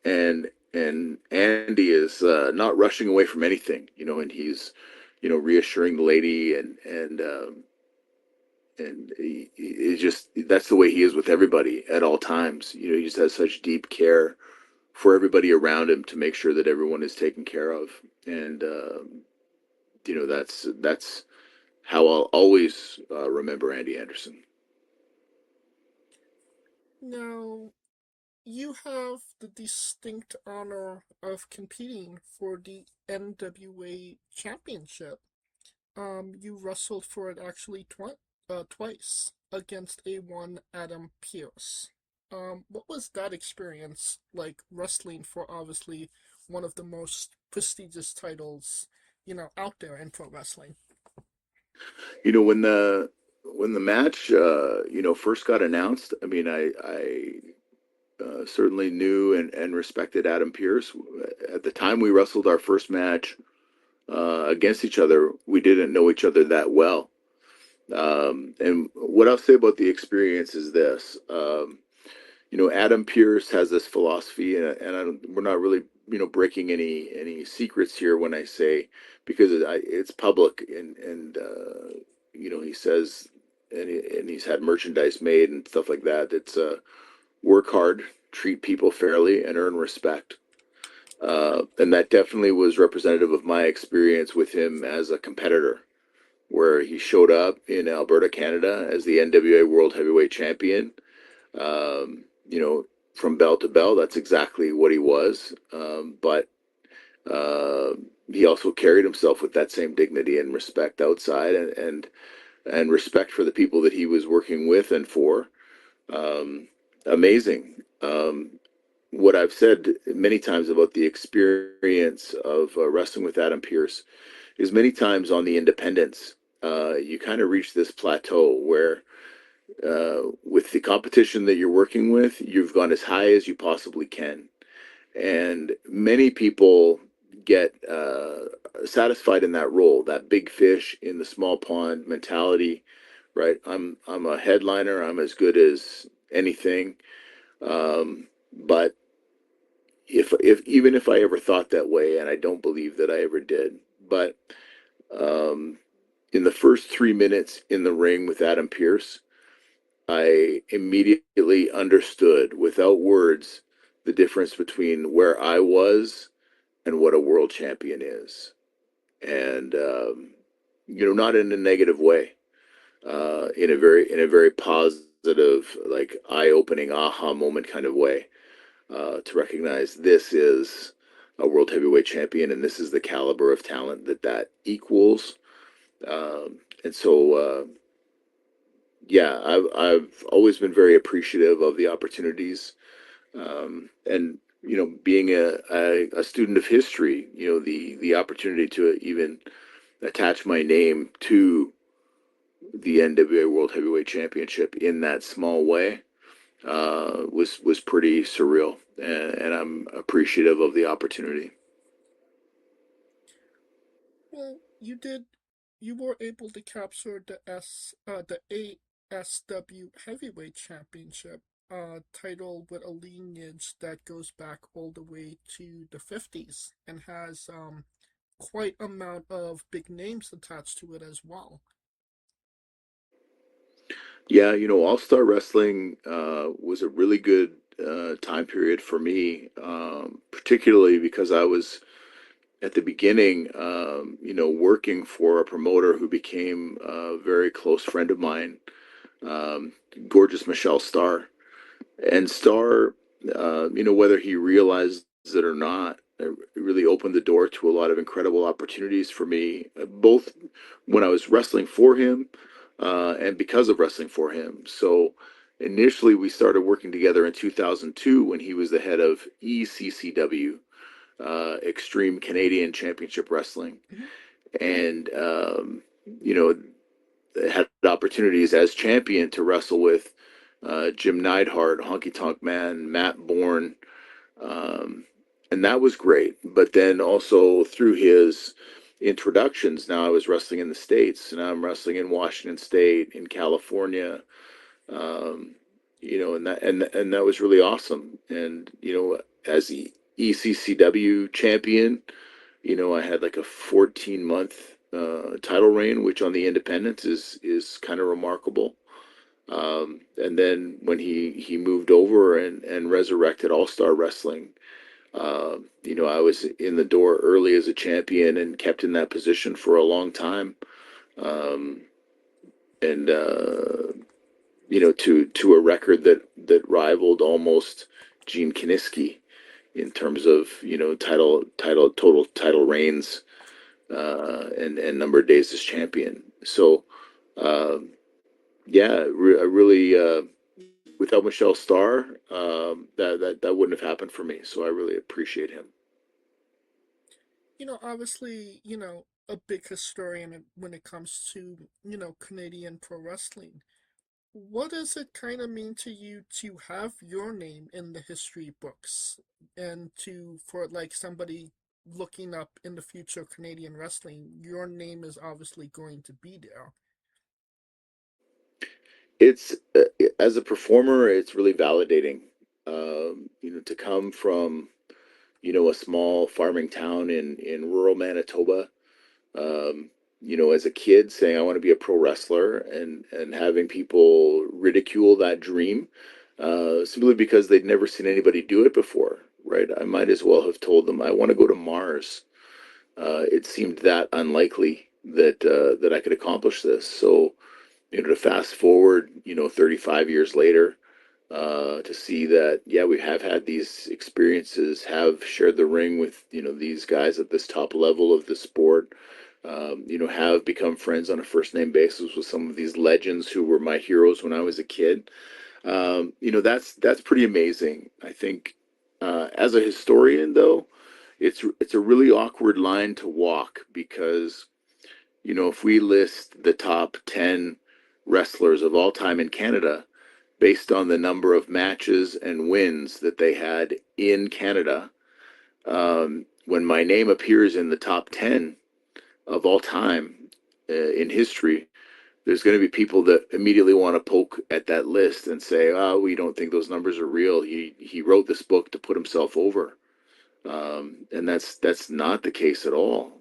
And Andy is not rushing away from anything, and he's reassuring the lady, and he just, that's the way he is with everybody at all times. He just has such deep care for everybody around him to make sure that everyone is taken care of. And that's how I'll always remember Andy Anderson. Now, you have the distinct honor of competing for the NWA Championship. You wrestled for it actually twice against A1 Adam Pearce. What was that experience like, wrestling for obviously one of the most prestigious titles, out there in pro wrestling? When the match first got announced, I mean, I certainly knew and respected Adam Pearce. At the time we wrestled our first match against each other, we didn't know each other that well. And what I'll say about the experience is this: Adam Pearce has this philosophy, and we're not really breaking any secrets here when I say, because it's public, and he says, and he's had merchandise made and stuff like that. It's work hard, treat people fairly, and earn respect. And that definitely was representative of my experience with him as a competitor, where he showed up in Alberta, Canada, as the NWA World Heavyweight Champion. From bell to bell, that's exactly what he was. But he also carried himself with that same dignity and respect outside, and respect for the people that he was working with and for. Amazing. What I've said many times about the experience of wrestling with Adam Pearce is, many times on the independents, you kind of reach this plateau where with the competition that you're working with, you've gone as high as you possibly can. And many people get satisfied in that role, that big fish in the small pond mentality, right? I'm a headliner. I'm as good as anything. But even if I ever thought that way, and I don't believe that I ever did, but in the first 3 minutes in the ring with Adam Pearce, I immediately understood, without words, the difference between where I was and what a world champion is. And not in a negative way, in a very positive, like, eye-opening aha moment kind of way, to recognize this is a world heavyweight champion, and this is the caliber of talent that equals. And so yeah, I've always been very appreciative of the opportunities, and being a student of history, the opportunity to even attach my name to the NWA World Heavyweight Championship in that small way was pretty surreal, and I'm appreciative of the opportunity. Well, you were able to capture the ASW Heavyweight Championship title with a lineage that goes back all the way to the 50s, and has quite amount of big names attached to it as well. Yeah, All-Star Wrestling was a really good time period for me, particularly because I was at the beginning, working for a promoter who became a very close friend of mine, gorgeous Michelle Starr. And Starr, whether he realized it or not, it really opened the door to a lot of incredible opportunities for me, both when I was wrestling for him and because of wrestling for him. So initially, we started working together in 2002 when he was the head of ECCW, Extreme Canadian Championship Wrestling. And, had opportunities as champion to wrestle with Jim Neidhart, Honky Tonk Man, Matt Bourne, and that was great. But then also through his introductions, now I was wrestling in the States, and I'm wrestling in Washington State, in California, and that was really awesome. And as the ECCW champion, I had like a 14-month title reign, which on the independents is kind of remarkable. And then when he moved over and resurrected All-Star Wrestling, I was in the door early as a champion and kept in that position for a long time. And to a record that rivaled almost Gene Kiniski in terms of total title reigns and number of days as champion. So I really without Michelle Starr, that wouldn't have happened for me. So I really appreciate him. Obviously, a big historian when it comes to, Canadian pro wrestling. What does it kind of mean to you to have your name in the history books and for like somebody looking up in the future of Canadian wrestling, your name is obviously going to be there? It's as a performer, it's really validating, to come from, a small farming town in rural Manitoba, as a kid saying I want to be a pro wrestler and having people ridicule that dream, simply because they'd never seen anybody do it before, right? I might as well have told them I want to go to Mars. It seemed that unlikely that I could accomplish this. So, to fast forward, 35 years later, to see that, we have had these experiences, have shared the ring with, these guys at this top level of the sport, have become friends on a first name basis with some of these legends who were my heroes when I was a kid. That's pretty amazing. I think, as a historian though, it's a really awkward line to walk because, if we list the top 10 wrestlers of all time in Canada based on the number of matches and wins that they had in Canada, when my name appears in the top 10 of all time in history, there's going to be people that immediately want to poke at that list and say, "Oh, we don't think those numbers are real. He wrote this book to put himself over," and that's not the case at all.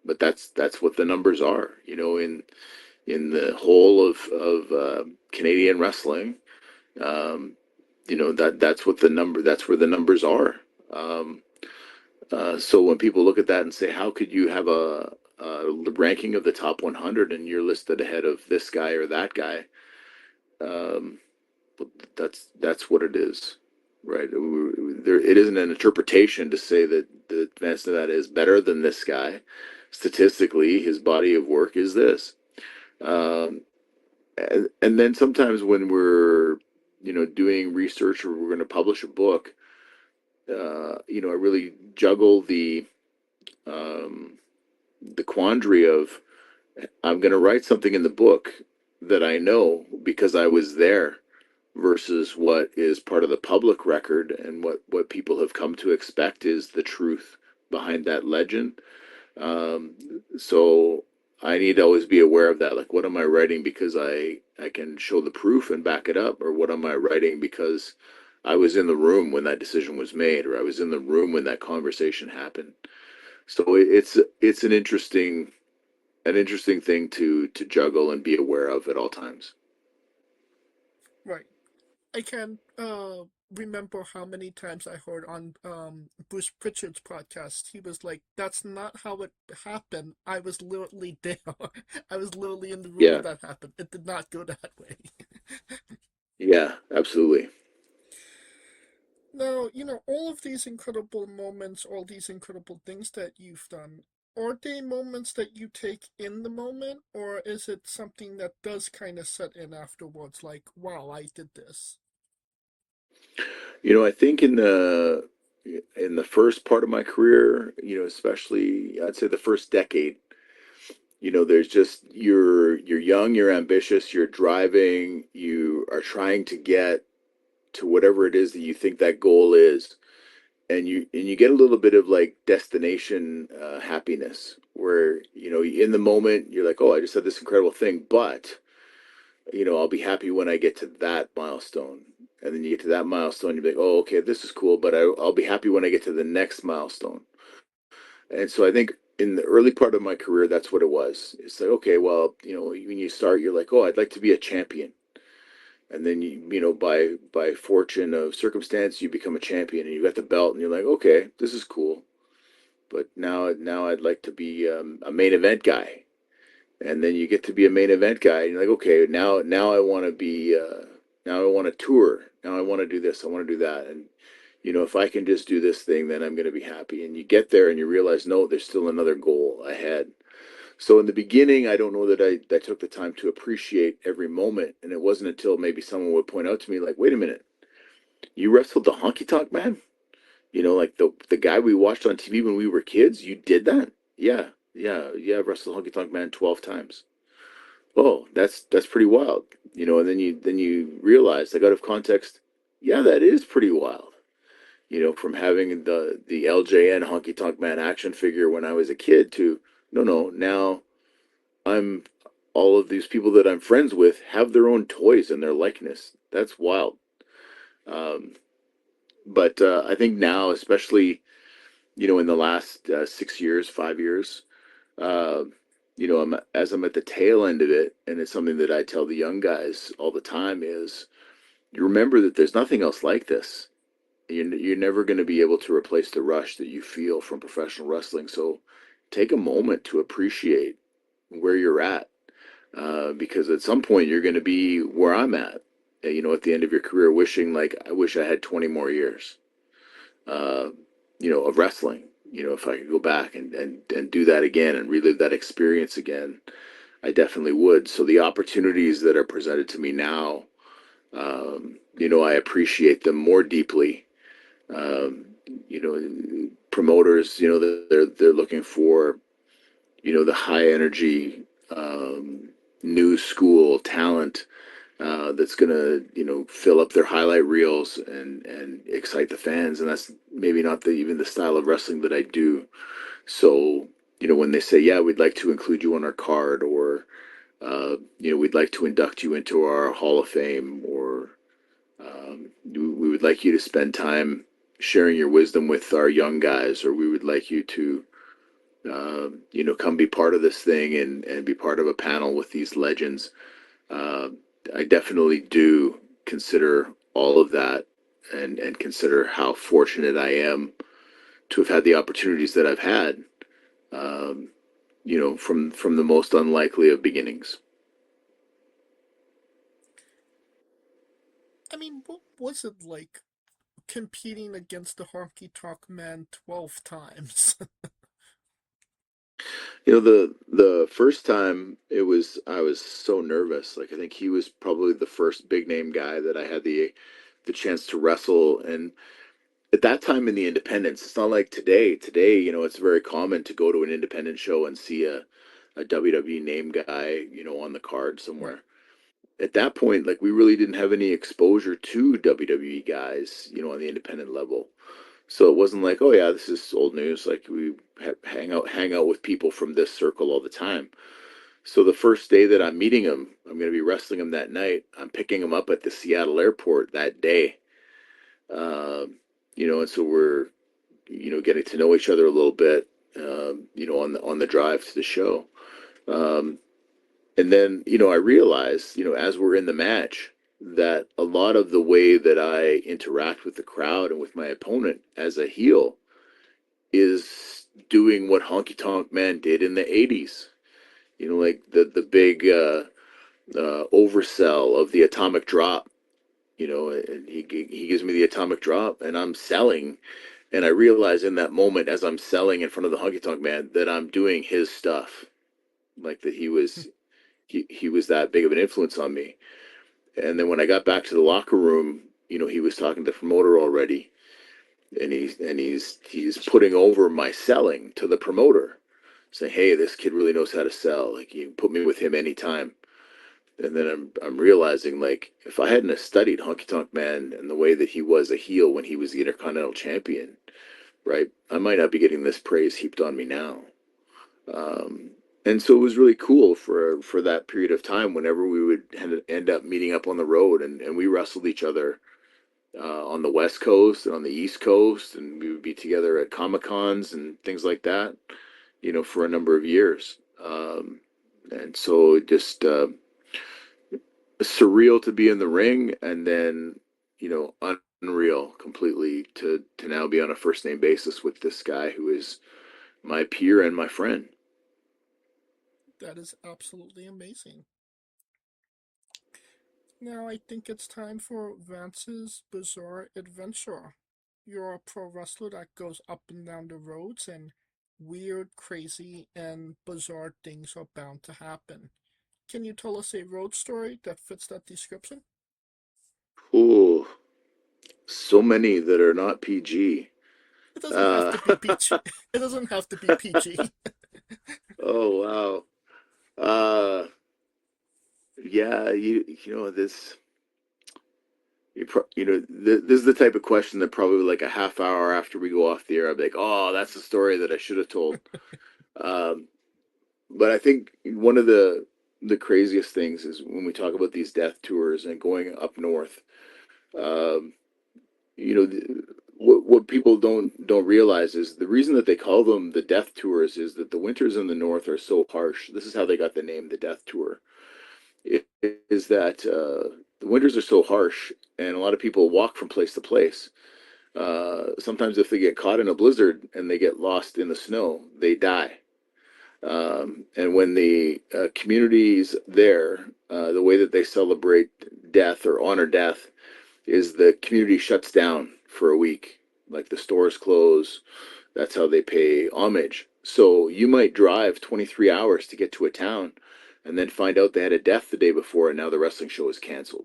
But that's what the numbers are. In the whole of Canadian wrestling, that's what that's where the numbers are. So when people look at that and say, how could you have a ranking of the top 100 and you're listed ahead of this guy or that guy? That's what it is, right? It isn't an interpretation to say that Vance Nevada is better than this guy. Statistically, his body of work is this. And then sometimes when we're, doing research or we're going to publish a book, I really juggle the quandary of I'm going to write something in the book that I know because I was there versus what is part of the public record and what people have come to expect is the truth behind that legend. So I need to always be aware of that. Like, what am I writing because I can show the proof and back it up? Or what am I writing because I was in the room when that decision was made, or I was in the room when that conversation happened? So it's an interesting thing to juggle and be aware of at all times. Right. I can remember how many times I heard on Bruce Pritchard's podcast. He was like, "That's not how it happened. I was literally there. I was literally in the room Yeah. when that happened. It did not go that way." Yeah, absolutely. Now, all of these incredible moments, all these incredible things that you've done, are they moments that you take in the moment, or is it something that does kind of set in afterwards, like, wow, I did this? I think in the first part of my career, especially I'd say the first decade, there's just you're young, you're ambitious, you're driving, you are trying to get to whatever it is that you think that goal is, and you get a little bit of like destination happiness, where in the moment you're like, oh, I just had this incredible thing, but I'll be happy when I get to that milestone. And then you get to that milestone, you're like, oh, okay, this is cool, but I'll be happy when I get to the next milestone. And so I think in the early part of my career, that's what it was. It's like, okay, well, when you start, you're like, oh, I'd like to be a champion. And then by fortune of circumstance, you become a champion, and you got the belt, and you're like, okay, this is cool. But now I'd like to be a main event guy. And then you get to be a main event guy, and you're like, okay, now I want to be, now I want to tour. Now I want to do this. I want to do that. And if I can just do this thing, then I'm going to be happy. And you get there and you realize, no, there's still another goal ahead. So in the beginning, I don't know that I took the time to appreciate every moment. And it wasn't until maybe someone would point out to me, like, wait a minute, you wrestled the Honky Tonk Man? Like the guy we watched on TV when we were kids, you did that? Yeah. I've wrestled Honky Tonk Man 12 times. Oh, that's pretty wild. And then you realize, like, out of context, yeah, that is pretty wild. From having the LJN Honky Tonk Man action figure when I was a kid to no, now I'm all of these people that I'm friends with have their own toys and their likeness. That's wild. But I think now, especially in the last 6 years, 5 years, uh, I'm at the tail end of it, and it's something that I tell the young guys all the time is you remember that there's nothing else like this. You're never going to be able to replace the rush that you feel from professional wrestling. So take a moment to appreciate where you're at, because at some point you're going to be where I'm at. At the end of your career, wishing like I wish I had 20 more years, uh, of wrestling. If I could go back and do that again and relive that experience again, I definitely would. So the opportunities that are presented to me now, I appreciate them more deeply. Promoters, they're looking for, the high energy, new school talent, that's gonna, fill up their highlight reels and excite the fans. And that's maybe not even the style of wrestling that I do. So, when they say, yeah, we'd like to include you on our card, or, we'd like to induct you into our Hall of Fame, or we would like you to spend time sharing your wisdom with our young guys, or we would like you to, come be part of this thing and be part of a panel with these legends. I definitely do consider all of that, and consider how fortunate I am to have had the opportunities that I've had, from the most unlikely of beginnings. I mean, what was it like competing against the Honky Tonk Man 12 times? The first time I was so nervous. Like, I think he was probably the first big name guy that I had the chance to wrestle. And at that time in the independents, it's not like today. Today, it's very common to go to an independent show and see a WWE name guy, on the card somewhere. At that point, like, we really didn't have any exposure to WWE guys, on the independent level. So it wasn't like, oh yeah, this is old news. Like, we hang out with people from this circle all the time. So the first day that I'm meeting him, I'm going to be wrestling him that night. I'm picking him up at the Seattle airport that day. And so we're, getting to know each other a little bit. on the drive to the show. And then, I realized, as we're in the match, that a lot of the way that I interact with the crowd and with my opponent as a heel is doing what Honky Tonk Man did in the 80s. Like the big oversell of the atomic drop. And he gives me the atomic drop, and I'm selling. And I realize in that moment, as I'm selling in front of the Honky Tonk Man, that I'm doing his stuff. Like that he was that big of an influence on me. And then when I got back to the locker room, he was talking to the promoter already, and he's putting over my selling to the promoter, saying, "Hey, this kid really knows how to sell. Like, you can put me with him anytime." And then I'm realizing, like, if I hadn't have studied Honky Tonk Man and the way that he was a heel when he was the Intercontinental Champion, right, I might not be getting this praise heaped on me now. And so it was really cool for that period of time whenever we would end up meeting up on the road, and we wrestled each other on the West Coast and on the East Coast, and we would be together at Comic-Cons and things like that, for a number of years. And so just surreal to be in the ring, and then, unreal completely to now be on a first name basis with this guy who is my peer and my friend. That is absolutely amazing. Now I think it's time for Vance's Bizarre Adventure. You're a pro wrestler that goes up and down the roads, and weird, crazy, and bizarre things are bound to happen. Can you tell us a road story that fits that description? Ooh, so many that are not PG. It doesn't have to be PG. It doesn't have to be PG. Oh, wow. Yeah, this is the type of question that probably like a half hour after we go off the air, I'll be like, oh, that's the story that I should have told. But I think one of the craziest things is when we talk about these death tours and going up north. What people don't realize is the reason that they call them the death tours is that the winters in the north are so harsh. This is how they got the name, the death tour. It is that the winters are so harsh, and a lot of people walk from place to place. Sometimes if they get caught in a blizzard and they get lost in the snow, they die. And when the communities there, the way that they celebrate death or honor death is the community shuts down for a week. Like the stores close. That's how they pay homage. So you might drive 23 hours to get to a town and then find out they had a death the day before, and now the wrestling show is canceled.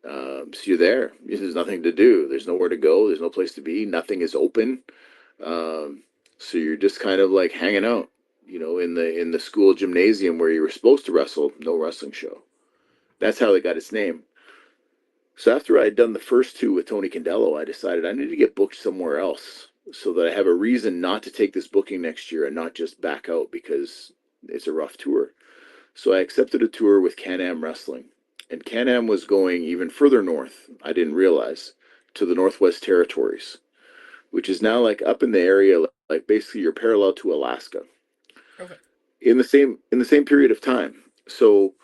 So you're there. There's nothing to do. There's nowhere to go. There's no place to be. Nothing is open. So you're just kind of like hanging out, in the school gymnasium where you were supposed to wrestle. No wrestling show. That's how they got its name. So after I had done the first two with Tony Condello, I decided I need to get booked somewhere else so that I have a reason not to take this booking next year and not just back out because it's a rough tour. So I accepted a tour with Can-Am Wrestling. And Can-Am was going even further north, I didn't realize, to the Northwest Territories, which is now like up in the area, like basically you're parallel to Alaska. Okay. In the same period of time. So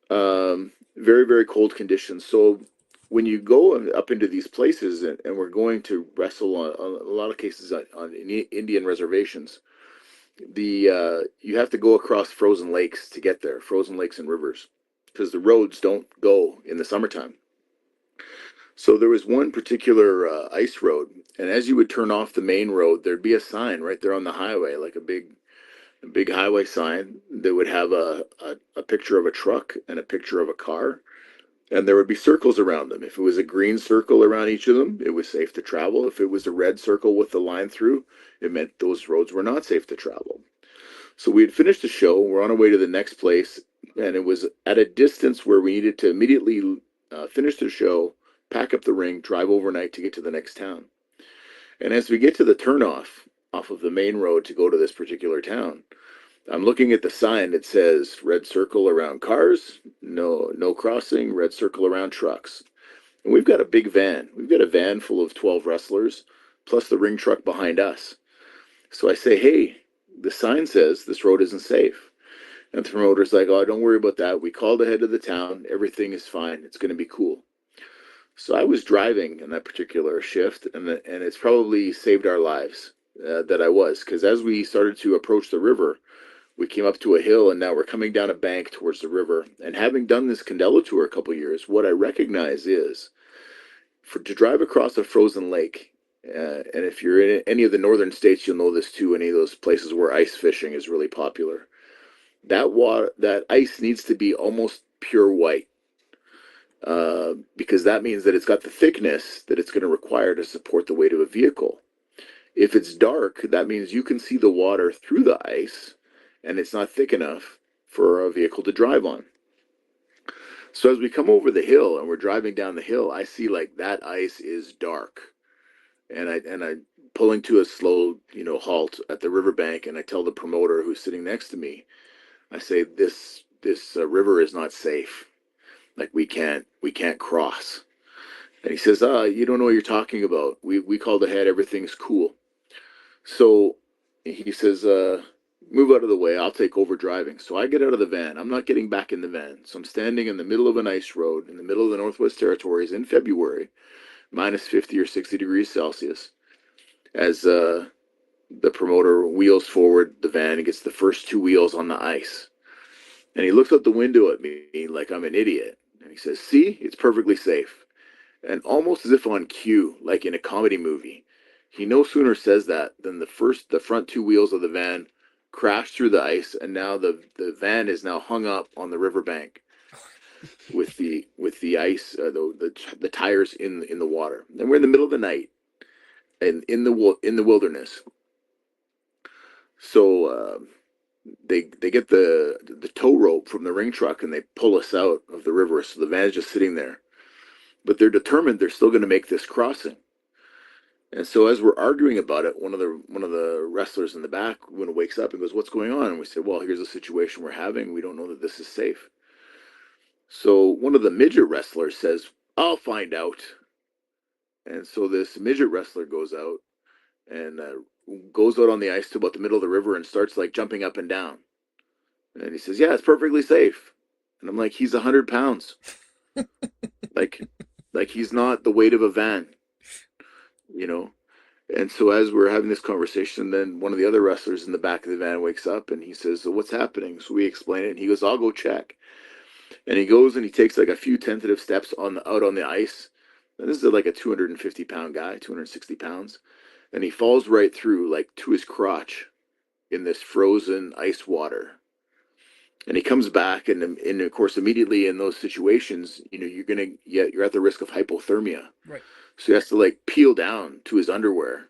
very, very cold conditions. So when you go up into these places, and we're going to wrestle on a lot of cases on Indian reservations, you have to go across frozen lakes to get there, frozen lakes and rivers, because the roads don't go in the summertime. So there was one particular ice road, and as you would turn off the main road, there'd be a sign right there on the highway, like a big highway sign that would have a picture of a truck and a picture of a car. And there would be circles around them. If it was a green circle around each of them, it was safe to travel. If it was a red circle with the line through, it meant those roads were not safe to travel. So we had finished the show. We're on our way to the next place. And it was at a distance where we needed to immediately finish the show, pack up the ring, drive overnight to get to the next town. And as we get to the turnoff off of the main road to go to this particular town, I'm looking at the sign that says red circle around cars, no crossing, red circle around trucks. And we've got a big van. We've got a van full of 12 wrestlers, plus the ring truck behind us. So I say, hey, the sign says this road isn't safe. And the promoter's like, oh, don't worry about that. We called ahead of the town. Everything is fine. It's going to be cool. So I was driving in that particular shift, and it's probably saved our lives that I was, because as we started to approach the river, we came up to a hill, and now we're coming down a bank towards the river. And having done this Candela tour a couple of years, what I recognize is to drive across a frozen lake, and if you're in any of the northern states, you'll know this too, any of those places where ice fishing is really popular. That ice needs to be almost pure white, because that means that it's got the thickness that it's going to require to support the weight of a vehicle. If it's dark, that means you can see the water through the ice, and it's not thick enough for a vehicle to drive on. So as we come over the hill and we're driving down the hill, I see like that ice is dark, and I pulling to a slow, halt at the riverbank, and I tell the promoter who's sitting next to me, I say, this river is not safe. Like we can't cross. And he says, you don't know what you're talking about. We called ahead. Everything's cool. So he says, move out of the way. I'll take over driving. So I get out of the van. I'm not getting back in the van. So I'm standing in the middle of an ice road in the middle of the Northwest Territories in February, minus 50 or 60 degrees Celsius, as the promoter wheels forward the van and gets the first two wheels on the ice. And he looks out the window at me like I'm an idiot. And he says, see, it's perfectly safe. And almost as if on cue, like in a comedy movie, he no sooner says that than the front two wheels of the van crash through the ice, and now the van is now hung up on the riverbank with the ice, the tires in the water. And we're in the middle of the night, and in the wilderness. So they get the tow rope from the ring truck, and they pull us out of the river. So the van's just sitting there, but they're determined they're still going to make this crossing. And so as we're arguing about it, one of the wrestlers in the back wakes up and goes, "What's going on?" And we said, "Well, here's a situation we're having. We don't know that this is safe." So one of the midget wrestlers says, "I'll find out." And so this midget wrestler goes out and goes out on the ice to about the middle of the river and starts like jumping up and down. And he says, "Yeah, it's perfectly safe." And I'm like, "He's 100 pounds. like he's not the weight of a van, you know." And so as we're having this conversation, then one of the other wrestlers in the back of the van wakes up and he says, "So what's happening?" So we explain it, and he goes, "I'll go check." And he goes and he takes like a few tentative steps out on the ice. And this is like a 250-pound guy, 260 pounds. And he falls right through, like to his crotch, in this frozen ice water. And he comes back, and of course, immediately in those situations, you're at the risk of hypothermia. Right. So he has to like peel down to his underwear,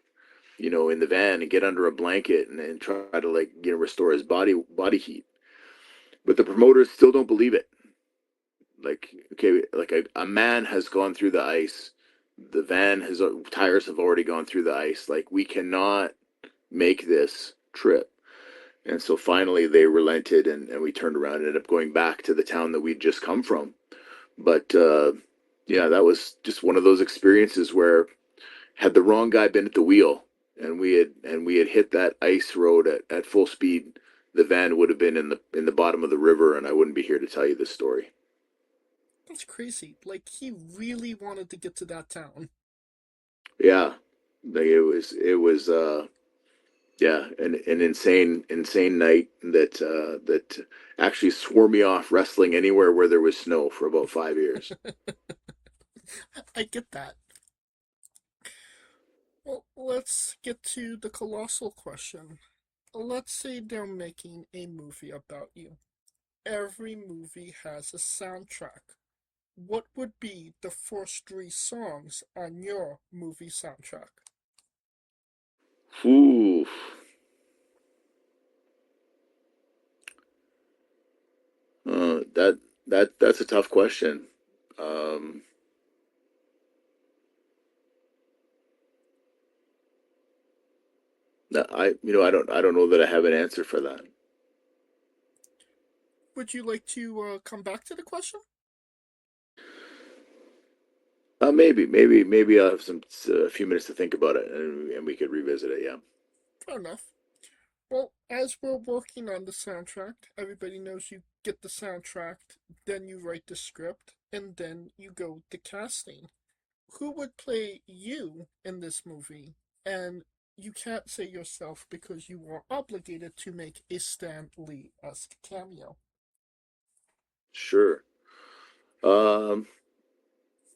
in the van, and get under a blanket and try to like, restore his body heat. But the promoters still don't believe it. Like, okay, like a man has gone through the ice. The tires have already gone through the ice. Like, we cannot make this trip. And so finally they relented, and we turned around and ended up going back to the town that we'd just come from. But yeah, that was just one of those experiences where, had the wrong guy been at the wheel and we had hit that ice road at full speed, the van would have been in the bottom of the river, and I wouldn't be here to tell you this story. That's crazy. Like, he really wanted to get to that town. Yeah, like it was yeah, an insane night that actually swore me off wrestling anywhere where there was snow for about 5 years. I get that. Well, let's get to the colossal question. Let's say they're making a movie about you. Every movie has a soundtrack. What would be the first 3 songs on your movie soundtrack? Ooh. That's a tough question. I don't know that I have an answer for that. Would you like to come back to the question? Maybe I'll have a few minutes to think about it, and we could revisit it. Yeah. Fair enough. Well, as we're working on the soundtrack, everybody knows you get the soundtrack, then you write the script, and then you go to casting. Who would play you in this movie? And you can't say yourself because you are obligated to make a Stan Lee-esque cameo. Sure. Um,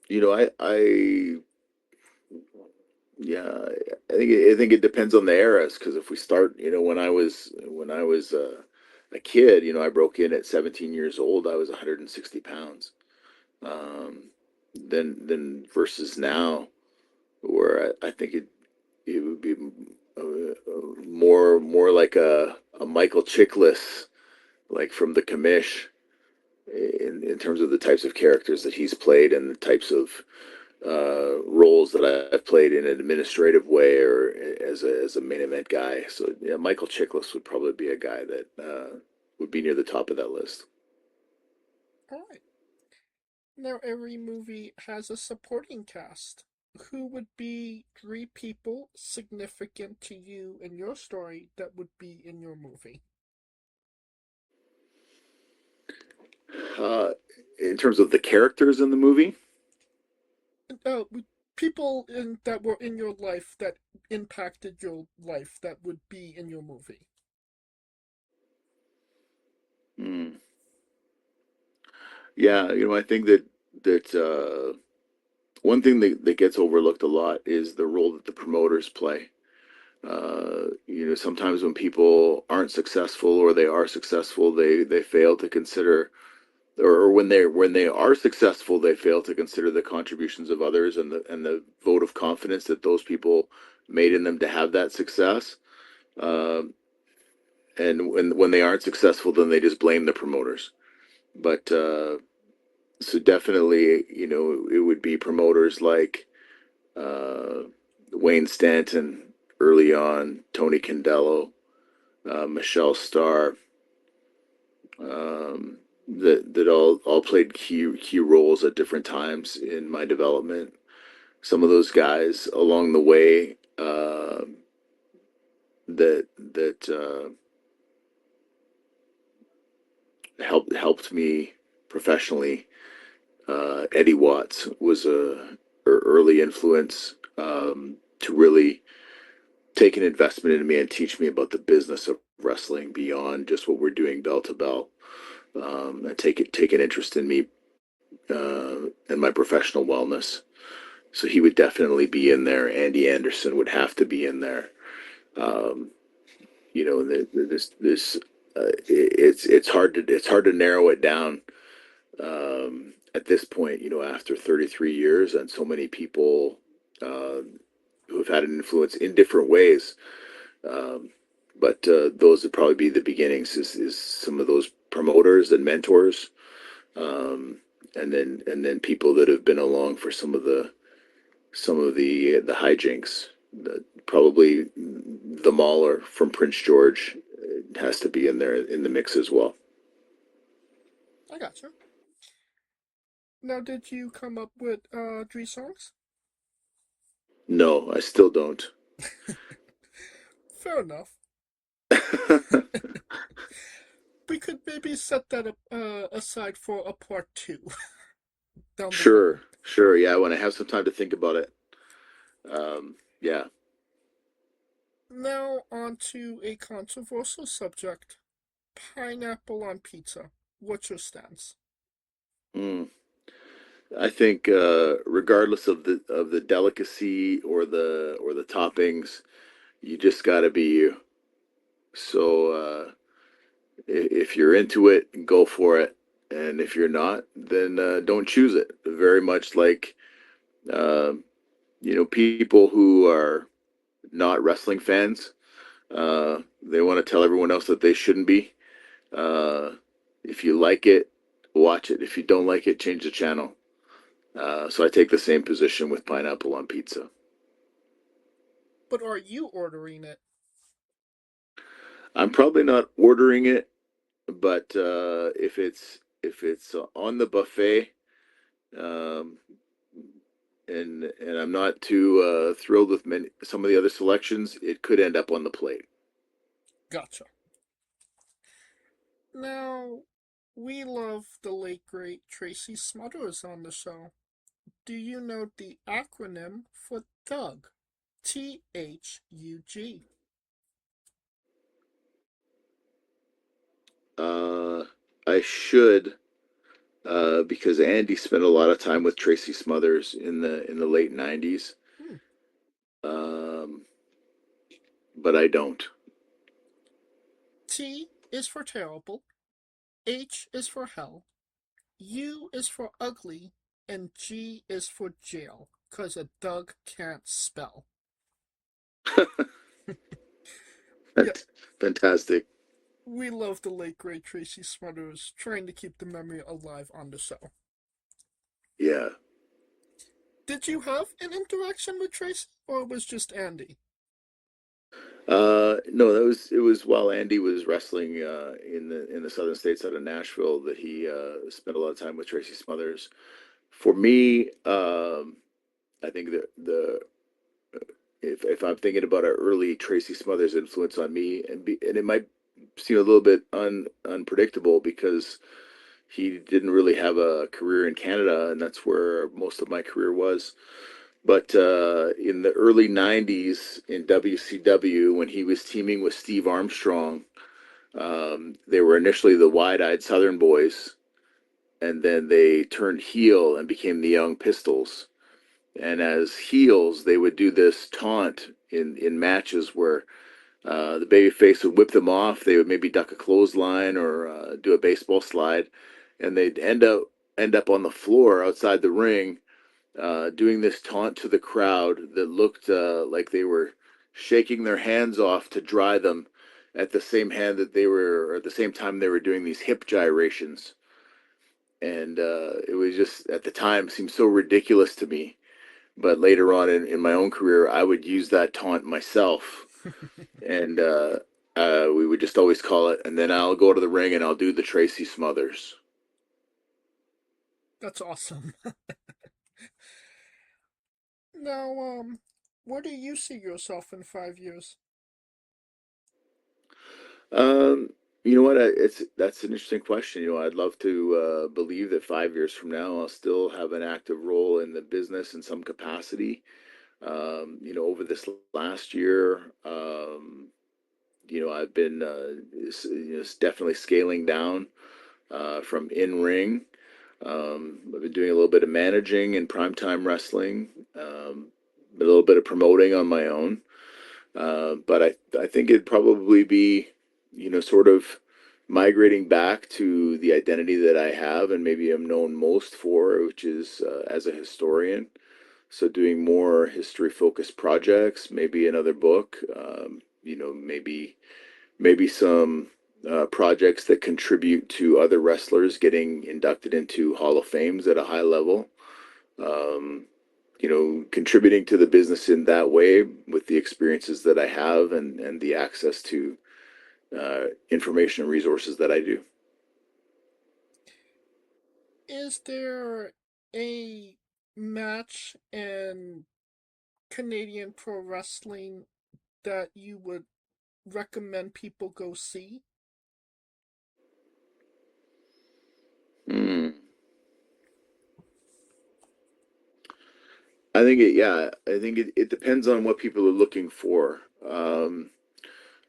yeah, I think it depends on the eras. Because if we start, when I was a kid, I broke in at 17 years old. I was 160 pounds. Then versus now, where I think it would be more like a Michael Chiklis, like from the Commish, in terms of the types of characters that he's played and the types of roles that I've played in an administrative way or as a main event guy. So yeah, Michael Chiklis would probably be a guy that would be near the top of that list. All right. Now, every movie has a supporting cast. Who would be 3 people significant to you in your story that would be in your movie? In terms of the characters in the movie, People that were in your life that impacted your life that would be in your movie. yeah, I think that one thing that gets overlooked a lot is the role that the promoters play. Sometimes when people aren't successful or they are successful, they fail to consider, or when they are successful, they fail to consider the contributions of others and the vote of confidence that those people made in them to have that success. And when they aren't successful, then they just blame the promoters. But so definitely, it would be promoters like Wayne Stanton early on, Tony Candello, Michelle Starr, that all played key roles at different times in my development. Some of those guys along the way that helped me professionally. Eddie Watts was a early influence to really take an investment in me and teach me about the business of wrestling beyond just what we're doing bell to bell. And take an interest in me and my professional wellness. So he would definitely be in there. Andy Anderson would have to be in there. Um, it's hard to narrow it down at this point. After 33 years and so many people who have had an influence in different ways. But those would probably be the beginnings. Is some of those promoters and mentors, and then people that have been along for some of the hijinks. Probably the Mauler from Prince George has to be in there in the mix as well. I got you. Now, did you come up with 3 songs? No, I still don't. Fair enough. We could maybe set that aside for a part 2. Sure. Yeah, when I have some time to think about it. Yeah. Now, on to a controversial subject. Pineapple on pizza. What's your stance? I think regardless of the delicacy or the toppings, you just got to be you. So if you're into it, go for it, and if you're not, then don't choose it. Very much like people who are not wrestling fans, they want to tell everyone else that they shouldn't be. If you like it, watch it. If you don't like it, change the channel. So I take the same position with pineapple on pizza. But are you ordering it? I'm probably not ordering it, but if it's on the buffet, um, and I'm not too thrilled with some of the other selections. It could end up on the plate. Gotcha. Now, we love the late great Tracy Smothers on the show. Do you know the acronym for THUG? THUG. I should, because Andy spent a lot of time with Tracy Smothers in the late '90s. But I don't. T is for terrible, H is for hell, U is for ugly, and G is for jail, 'cause a Doug can't spell. Yeah, Fantastic. we love the late great Tracy Smothers, trying to keep the memory alive on the show. Yeah. Did you have an interaction with Tracy, or it was just Andy? No, it was while Andy was wrestling in the southern states out of Nashville that he spent a lot of time with Tracy Smothers. For me, I think that if I'm thinking about an early Tracy Smothers influence on me, and it might seem a little bit unpredictable because he didn't really have a career in Canada, and that's where most of my career was. But in the early '90s in WCW, when he was teaming with Steve Armstrong, they were initially the Wide-Eyed Southern Boys, and then they turned heel and became the Young Pistols. And as heels, they would do this taunt in matches where the babyface would whip them off. They would maybe duck a clothesline or do a baseball slide, and they'd end up on the floor outside the ring, doing this taunt to the crowd that looked like they were shaking their hands off to dry them at the same time they were doing these hip gyrations. And it was just, at the time, seemed so ridiculous to me. But later on in my own career, I would use that taunt myself. And we would just always call it, and then I'll go to the ring and I'll do the Tracy Smothers. That's awesome. Now, where do you see yourself in 5 years? You know what? That's an interesting question. You know, I'd love to believe that 5 years from now I'll still have an active role in the business in some capacity. You know, over this last year, you know, I've been definitely scaling down from in ring. I've been doing a little bit of managing in primetime wrestling, a little bit of promoting on my own. But I think it'd probably be, you know, sort of migrating back to the identity that I have and maybe am known most for, which is as a historian. So doing more history-focused projects, maybe another book, you know, maybe some projects that contribute to other wrestlers getting inducted into Hall of Fames at a high level. You know, contributing to the business in that way with the experiences that I have and the access to information and resources that I do. Is there a match in Canadian pro wrestling that you would recommend people go see? I think it depends on what people are looking for.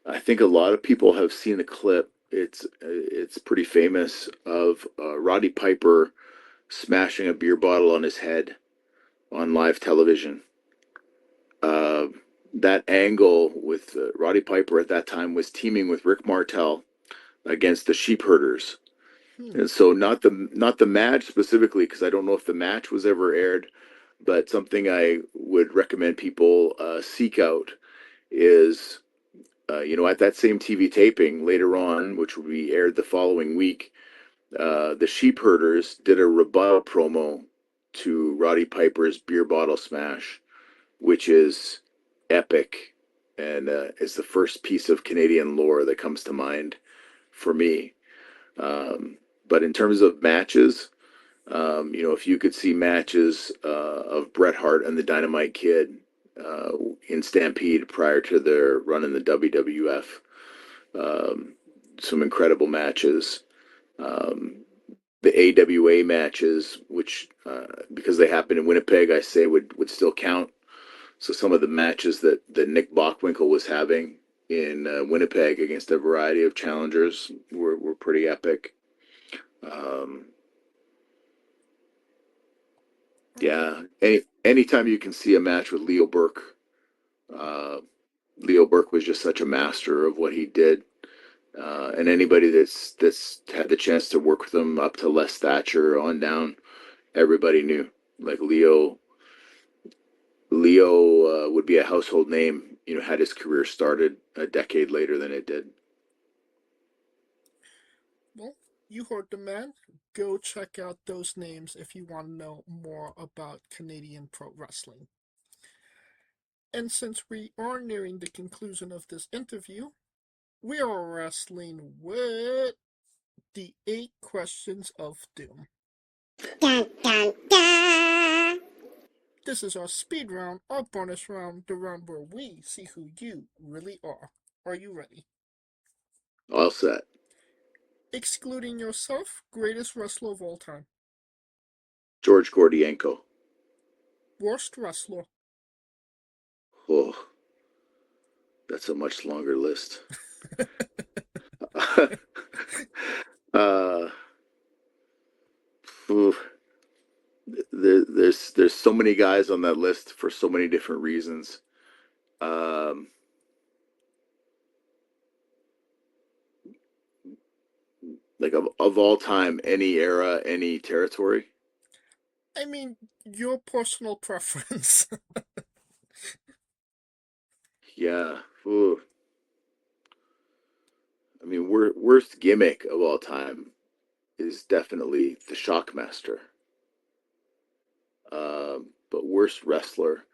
I think a lot of people have seen a clip. It's pretty famous of Roddy Piper smashing a beer bottle on his head on live television. That angle with Roddy Piper at that time was teaming with Rick Martel against the Sheepherders. And so not the match specifically, because I don't know if the match was ever aired, but something I would recommend people seek out is, you know, at that same TV taping later on, which would be aired the following week, the Sheepherders did a rebuttal promo to Roddy Piper's beer bottle smash, which is epic, and it's the first piece of Canadian lore that comes to mind for me. But in terms of matches, If you could see matches of Bret Hart and the Dynamite Kid in Stampede prior to their run in the WWF, some incredible matches. The AWA matches, which because they happened in Winnipeg, I say would still count. So some of the matches that Nick Bockwinkel was having in Winnipeg against a variety of challengers were pretty epic. Yeah, anytime you can see a match with Leo Burke, Leo Burke was just such a master of what he did. And anybody that's had the chance to work with him up to Les Thatcher on down, everybody knew. Like Leo would be a household name, had his career started a decade later than it did. Well, you heard the man. Go check out those names if you want to know more about Canadian pro wrestling. And since we are nearing the conclusion of this interview, we are wrestling with the 8 questions of doom. Dun, dun, dun. This is our speed round, our bonus round, the round where we see who you really are. Are you ready? All set. Excluding yourself, greatest wrestler of all time. George Gordienko. Worst wrestler. Oh, that's a much longer list. There's so many guys on that list for so many different reasons. Like of all time, any era, any territory. I mean, your personal preference. Yeah. Ooh. I mean, worst gimmick of all time is definitely the Shockmaster. But worst wrestler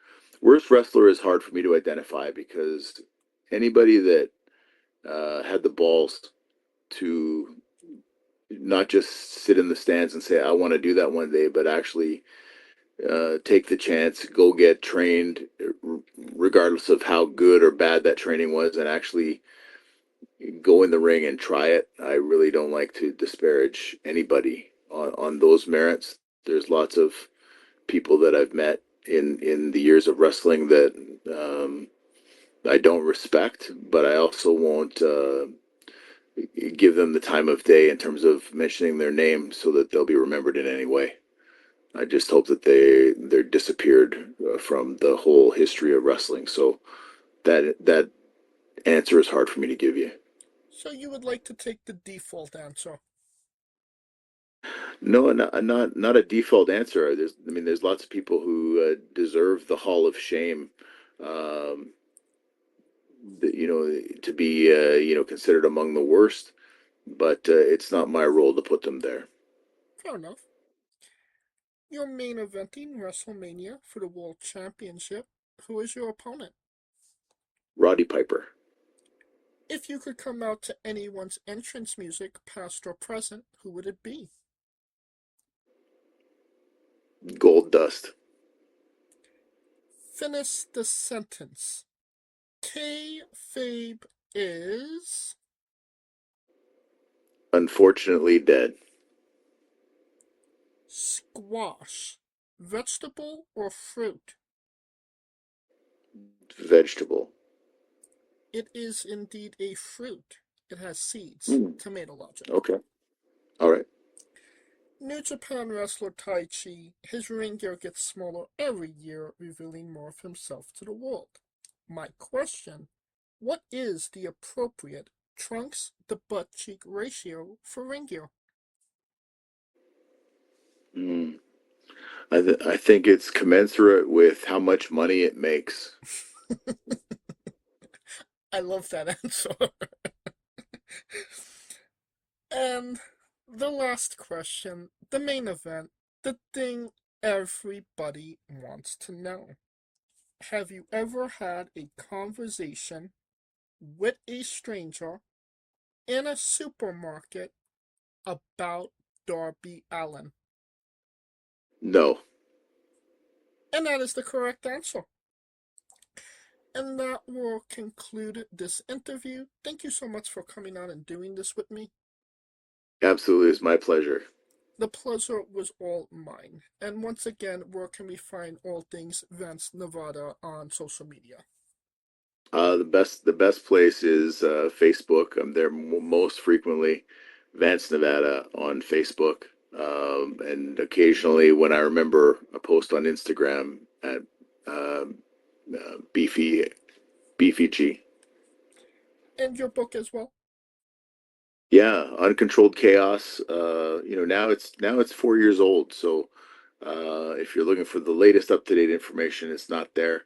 is hard for me to identify because anybody that had the balls to not just sit in the stands and say, I want to do that one day, but actually take the chance, go get trained, regardless of how good or bad that training was, and actually go in the ring and try it. I really don't like to disparage anybody on those merits. There's lots of people that I've met in the years of wrestling that I don't respect, but I also won't give them the time of day in terms of mentioning their name so that they'll be remembered in any way. I just hope that they're disappeared from the whole history of wrestling. So that answer is hard for me to give you. So you would like to take the default answer? No, not a default answer. There's lots of people who deserve the Hall of Shame. To be considered among the worst, but it's not my role to put them there. Fair enough. You're main eventing WrestleMania for the World Championship. Who is your opponent? Roddy Piper. If you could come out to anyone's entrance music, past or present, who would it be? Gold Dust. Finish the sentence. Kayfabe is... Unfortunately dead. Squash. Vegetable or fruit? Vegetable. It is indeed a fruit. It has seeds. Tomato logic. Okay. All right. New Japan wrestler Tai Chi, his ring gear gets smaller every year, revealing more of himself to the world. My question, what is the appropriate trunks to butt cheek ratio for ring gear? I think it's commensurate with how much money it makes. I love that answer. And the last question, the main event, the thing everybody wants to know. Have you ever had a conversation with a stranger in a supermarket about Darby Allin? No. And that is the correct answer. And that will conclude this interview. Thank you so much for coming on and doing this with me. Absolutely, it's my pleasure. The pleasure was all mine. And once again, where can we find all things Vance Nevada on social media? The best place is Facebook. I'm there most frequently, Vance Nevada on Facebook, and occasionally when I remember a post on Instagram at Beefy G. And your book as well. Yeah, Uncontrolled Chaos. Now it's 4 years old. So if you're looking for the latest up-to-date information, it's not there.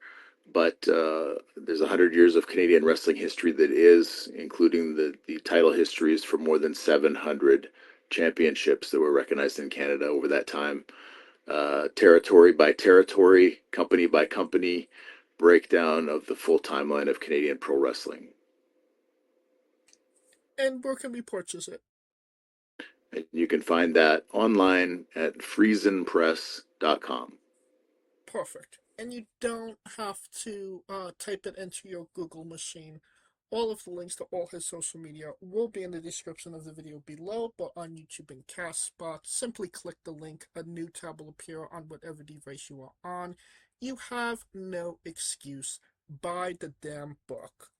But there's 100 years of Canadian wrestling history that is, including the title histories for more than 700 championships that were recognized in Canada over that time. Territory by territory, company by company, breakdown of the full timeline of Canadian pro wrestling. And where can we purchase it? And you can find that online at friesenpress.com. Perfect. And you don't have to type it into your Google machine. All of the links to all his social media will be in the description of the video below, but on YouTube and Castbox, simply click the link. A new tab will appear on whatever device you are on. You have no excuse. Buy the damn book.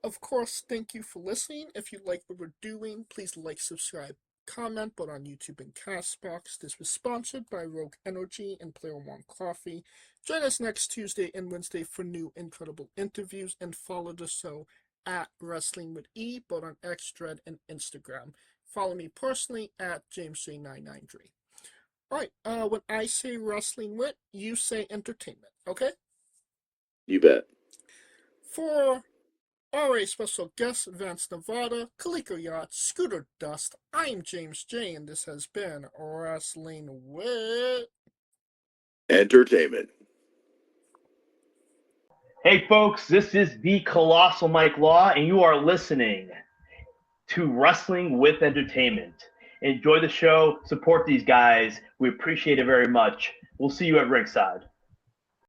Of course, thank you for listening. If you like what we're doing, please like, subscribe, comment, but on YouTube and Castbox. This was sponsored by Rogue Energy and Player One Coffee. Join us next Tuesday and Wednesday for new incredible interviews, and follow the show at Wrestling with E, but on X, Thread, and Instagram. Follow me personally at JamesJ993. Alright, when I say wrestling with, you say entertainment, okay? You bet. For our special guest, Vance Nevada, Kaliko Yacht, Scooter Dust, I'm James J, and this has been Wrestling with Entertainment. Hey folks, this is the Colossal Mike Law, and you are listening to Wrestling with Entertainment. Enjoy the show, support these guys. We appreciate it very much. We'll see you at ringside.